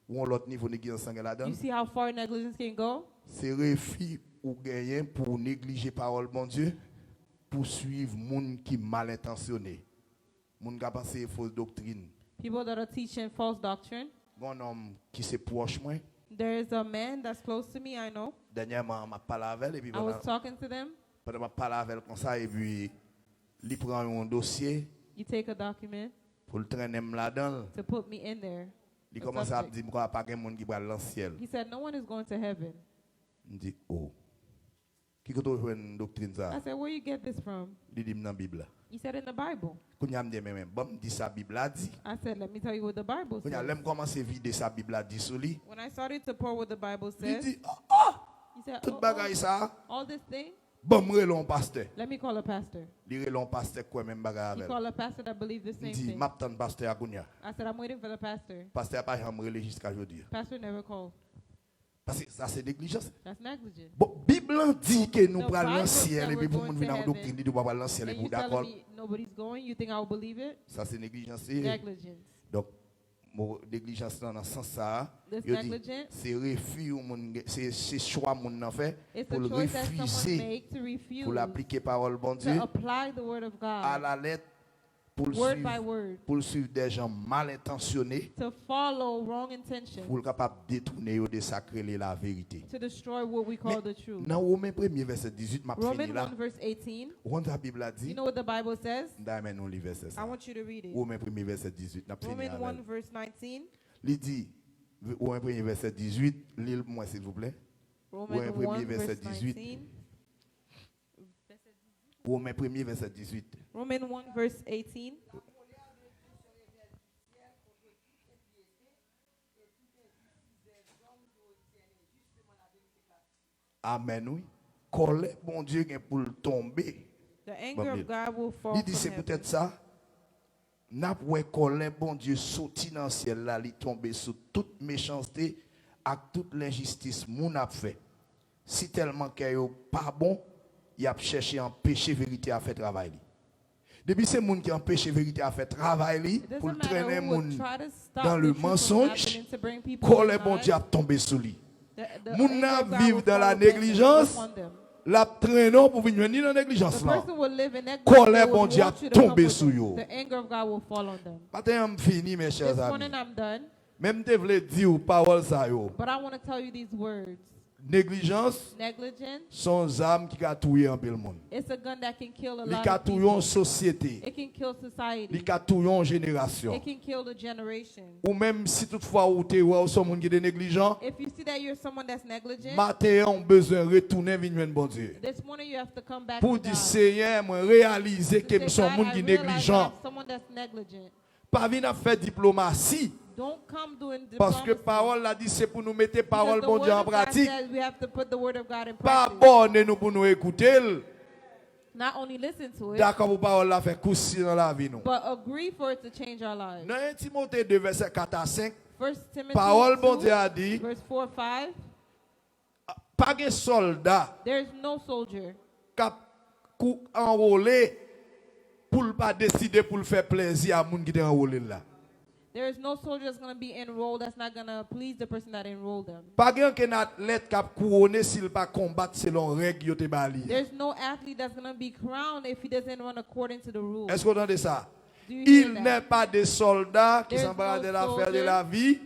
Ou on l'autre niveau négligence là-dedans. You see how far negligence can go? C'est refus ou gagner pour négliger parole bon Dieu, pour suivre moun qui mal intentionné. Moun qui a pensé fausse doctrine. People that are teaching false doctrine. Bon homme qui se proche moi. There is a man that's close to me, I know. Dernièrement, m'a parlé avec elle et puis I was talking to them. pendant m'a parlé avec elle comme ça et puis il prend un dossier You take a document pour le traîner là-dedans. to put me in there. Il a commence à subject. dire pourquoi pas quelqu'un monde qui va dans le ciel. He said, no one is going to heaven. Il dit oh. Qui que tu une doctrine I ça? said, where you get this from? Il dit dans la Bible. He said, in the Bible. Quand il a dit même bon dit sa Bible a dit. I said, let me tell you what the Bible Quand il a says. l'aime commencer à vider sa Bible a dit sur lui. When I started to pour what the Bible Il says, dit ah he said, tout bagaille ça. all this thing, Bon me relon pasteur. let me call a pastor. Il relon pasteur quoi même bagaille You avec. call a pastor that believes the Il same dit thing. m'attend pasteur à Kounia. I said, I'm waiting for the pastor. Pasteur a pas jamais relé jusqu'à aujourd'hui. Pastor never called. Parce que ça c'est négligence. That's negligent. Bon, Bible dit que nous The prenons Bible le ciel said et puis we're pour going nous to venir en heaven. doctrine, nous doit pas le ciel et And pour you d'accord. telling me nobody's going? You think I will believe it? Ça c'est négligence. Negligence. Donc négligence dans le sens ça, This yo dit, negligence, c'est refus ou moun c'est choix moun nan fait it's pour a le choice that someone refuser make to refuse pour l'appliquer parole bon Dieu to apply the word of à God la lettre pour le word by suivre word, pour le suivre des gens mal intentionnés to follow wrong intention, pour le capable détourner ou désacrer la vérité. to destroy what we call the truth. Dans Romains 1er verset 18 m'a Romans fini là. 1 verse 18. On la Bible a You dit know what the Bible says? d'amen on lit verset I ça. want you to read it. Romains 1er verset 18 n'a fini Romans 1 avec. verse 19. Il dit Romains 1er verset 18, lis moi s'il vous plaît. Romans Ouais, 1 premier verset verse 18. 19. Romains 1er verset 18. Romans 1 verse 18. Amen oui. Colère bon Dieu qui pour le tomber. The anger of God will fall Il dit c'est from heaven. peut-être ça. N'a pas colère bon Dieu sorti dans le ciel là, il tomber sur toute méchanceté et toute l'injustice moun a fait. Si tellement qu'il est pas bon, il a cherché à empêcher vérité à faire travail. Depuis c'est moun qui empêche vérité à faire travail It pour doesn't matter traîner who would moun try to stop dans the le truth from mensonge, happening to bring people colère in bon lies. Dieu a tombé sur lui. The Moun anger nan of God vivre will dans la fall upon them, négligence, upon them. la traînon pour venir ni dans la The négligence là. person will live in negligence. Colère They bon would Dieu a want you to come tombé with sur them. yo. The anger of God will fall on them. Matin on fini mes This chers amis. morning I'm done, Même te vle dire ou parole ça yo. but I want to tell you these words. Négligence, sont armes qui ont tué un peu le monde. It's a gun that can kill a Ils lot ont of tué people. une société. It can kill society. Ils ont tué une génération. It can kill the generation. Ou même si toutefois ou t'es ou son monde qui est négligent, If you see that you're someone that's negligent, matin on besoin de retourner vers bon Dieu. this morning you have to come back Pour to dire God. Seigneur, moi réaliser To que say, je suis un God, monde I qui est realize négligent. I'm someone that's negligent. Pas venir faire diplomatie. Don't come doing Parce que diplomacy. parole l'a dit c'est pour nous mettre Because parole the bon word Dieu en of God pratique. says we have to put the word of God in Pas practice. bonne nous pour nous écouter. Not only listen to it, D'accord pour parole la faire coussi dans la vie nous. but agree for it to change our lives. Dans 1 Timothée 2 verset 4 à 5, 1 Timothy parole bon 2, Dieu a dit verse 4, 5, pas de soldat there's no soldier qui enrôlé pour pas décider pour le faire plaisir à moun qui est enrôlé là. There is no soldier that's going to be enrolled that's not going to please the person that enrolled them. Pas qu'un athlète qui a couronné s'il pas combattre selon règles yo te bali. There's no athlete that's going to be crowned if he doesn't run according to the rules. Est-ce que vous entendez ça? Do you Il hear that? n'est pas de soldat qui There's s'embarrasse no de l'affaire de soldier. la vie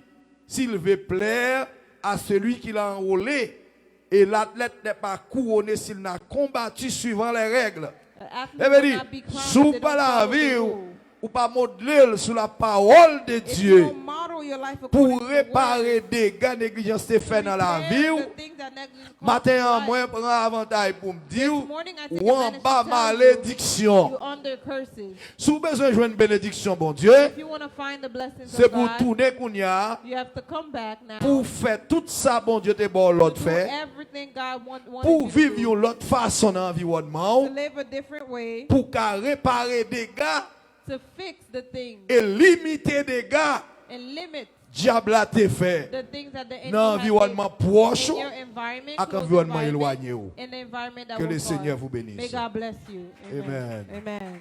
s'il veut plaire à celui qui l'a enrôlé. Et l'athlète n'est pas couronné s'il n'a combattu suivant les règles. An athlete Eh bien, will dit, not be crowned if sous they pas don't la follow the vie rule. ou pas modeler sur la parole de If you Dieu don't model your life according pour to the réparer word, des dégâts négligence te fait dans la repair vie. the things that negligence causes Matin en in moins life. prend avantage pour me dire This morning I take ou en advantage bas to tell you, malédiction. you under curses. Si vous avez besoin de jouer une bénédiction, bon Dieu, If you want to find the blessings c'est of pour God, tourner qu'on y a, you have to come back now. pour faire tout ça, bon Dieu, te bon l'autre Do fait, everything God wanted pour you to vivre do. une autre façon dans l'environnement, To live a different way, pour qu'à réparer des dégâts to fix the things et limiter des dégâts, and limit diable a te fait the things that the enemy dans has l'environnement made proche in your environment, avec close l'environnement environment, éloigné. ou. in the environment that Que will le Seigneur cause. vous bénisse. May God bless you. Amen. Amen.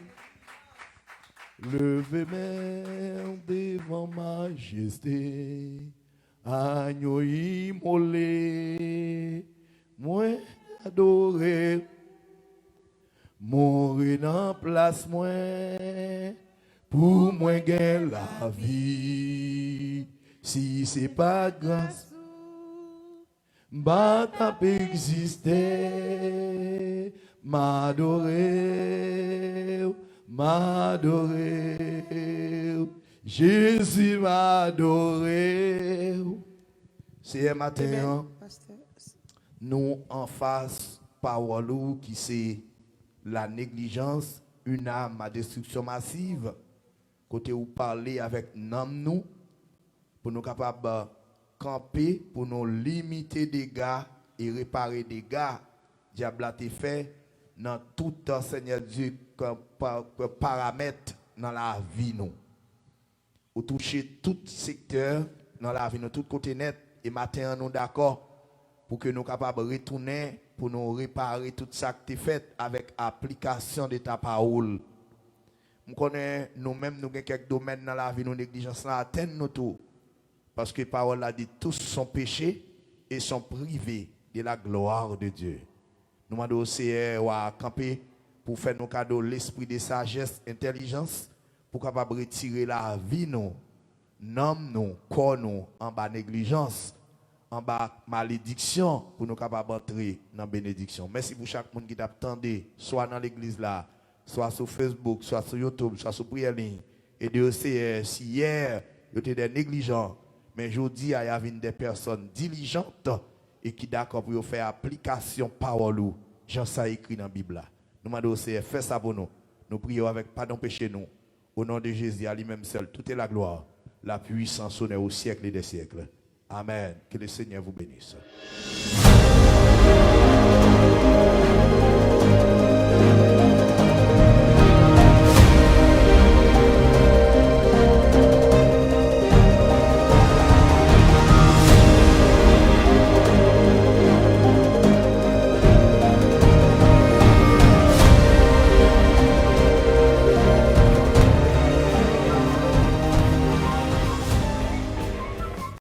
Levez main devant majesté, agneau immolé, moi adoré, mourir dans place moi, pour moi gain la vie. Si c'est pas grâce, bah t'as existé, m'adorer. M'adorer, Jésus m'adorer. C'est un matin, nous en face parole qui c'est la négligence, une arme à destruction massive. Côté où parler avec nous pour nous capables de camper, pour nous limiter des dégâts et réparer des dégâts. Diable a été fait dans tout Seigneur Dieu comme paramètre dans la vie nous. Ou toucher tout secteur dans la vie nous, tout côté net. Et matin nous d'accord pour que nous capables de retourner, pour nous réparer tout ça qui est fait avec application de ta parole. Nous connaissons nous-mêmes, nous avons quelques domaines dans la vie, nous négligence là, atteindre nous tout. Parce que la parole a dit tous sont péchés et sont privés de la gloire de Dieu. Nous demandons au Seigneur à camper pour faire nos cadeaux l'esprit de sagesse, intelligence, pour capable retirer la vie nous, nom nous, corps nous, en bas négligence, en bas malédiction, pour nous capable entrer dans la bénédiction. Merci pour chaque monde qui t'attendait, soit dans l'église là, soit sur Facebook, soit sur YouTube, soit sur prière ligne. Et de Seigneur, si hier, il était des négligents, mais aujourd'hui, il y a des personnes diligentes et qui d'accord pour faire application parole ou Jean ça écrit dans la Bible. Nous demandons au Seigneur, fais ça pour nous. Nous prions avec pardon péché nous. Au nom de Jésus, à lui-même seul, toute est la gloire, la puissance, honneur au siècle et des siècles. Amen. Que le Seigneur vous bénisse.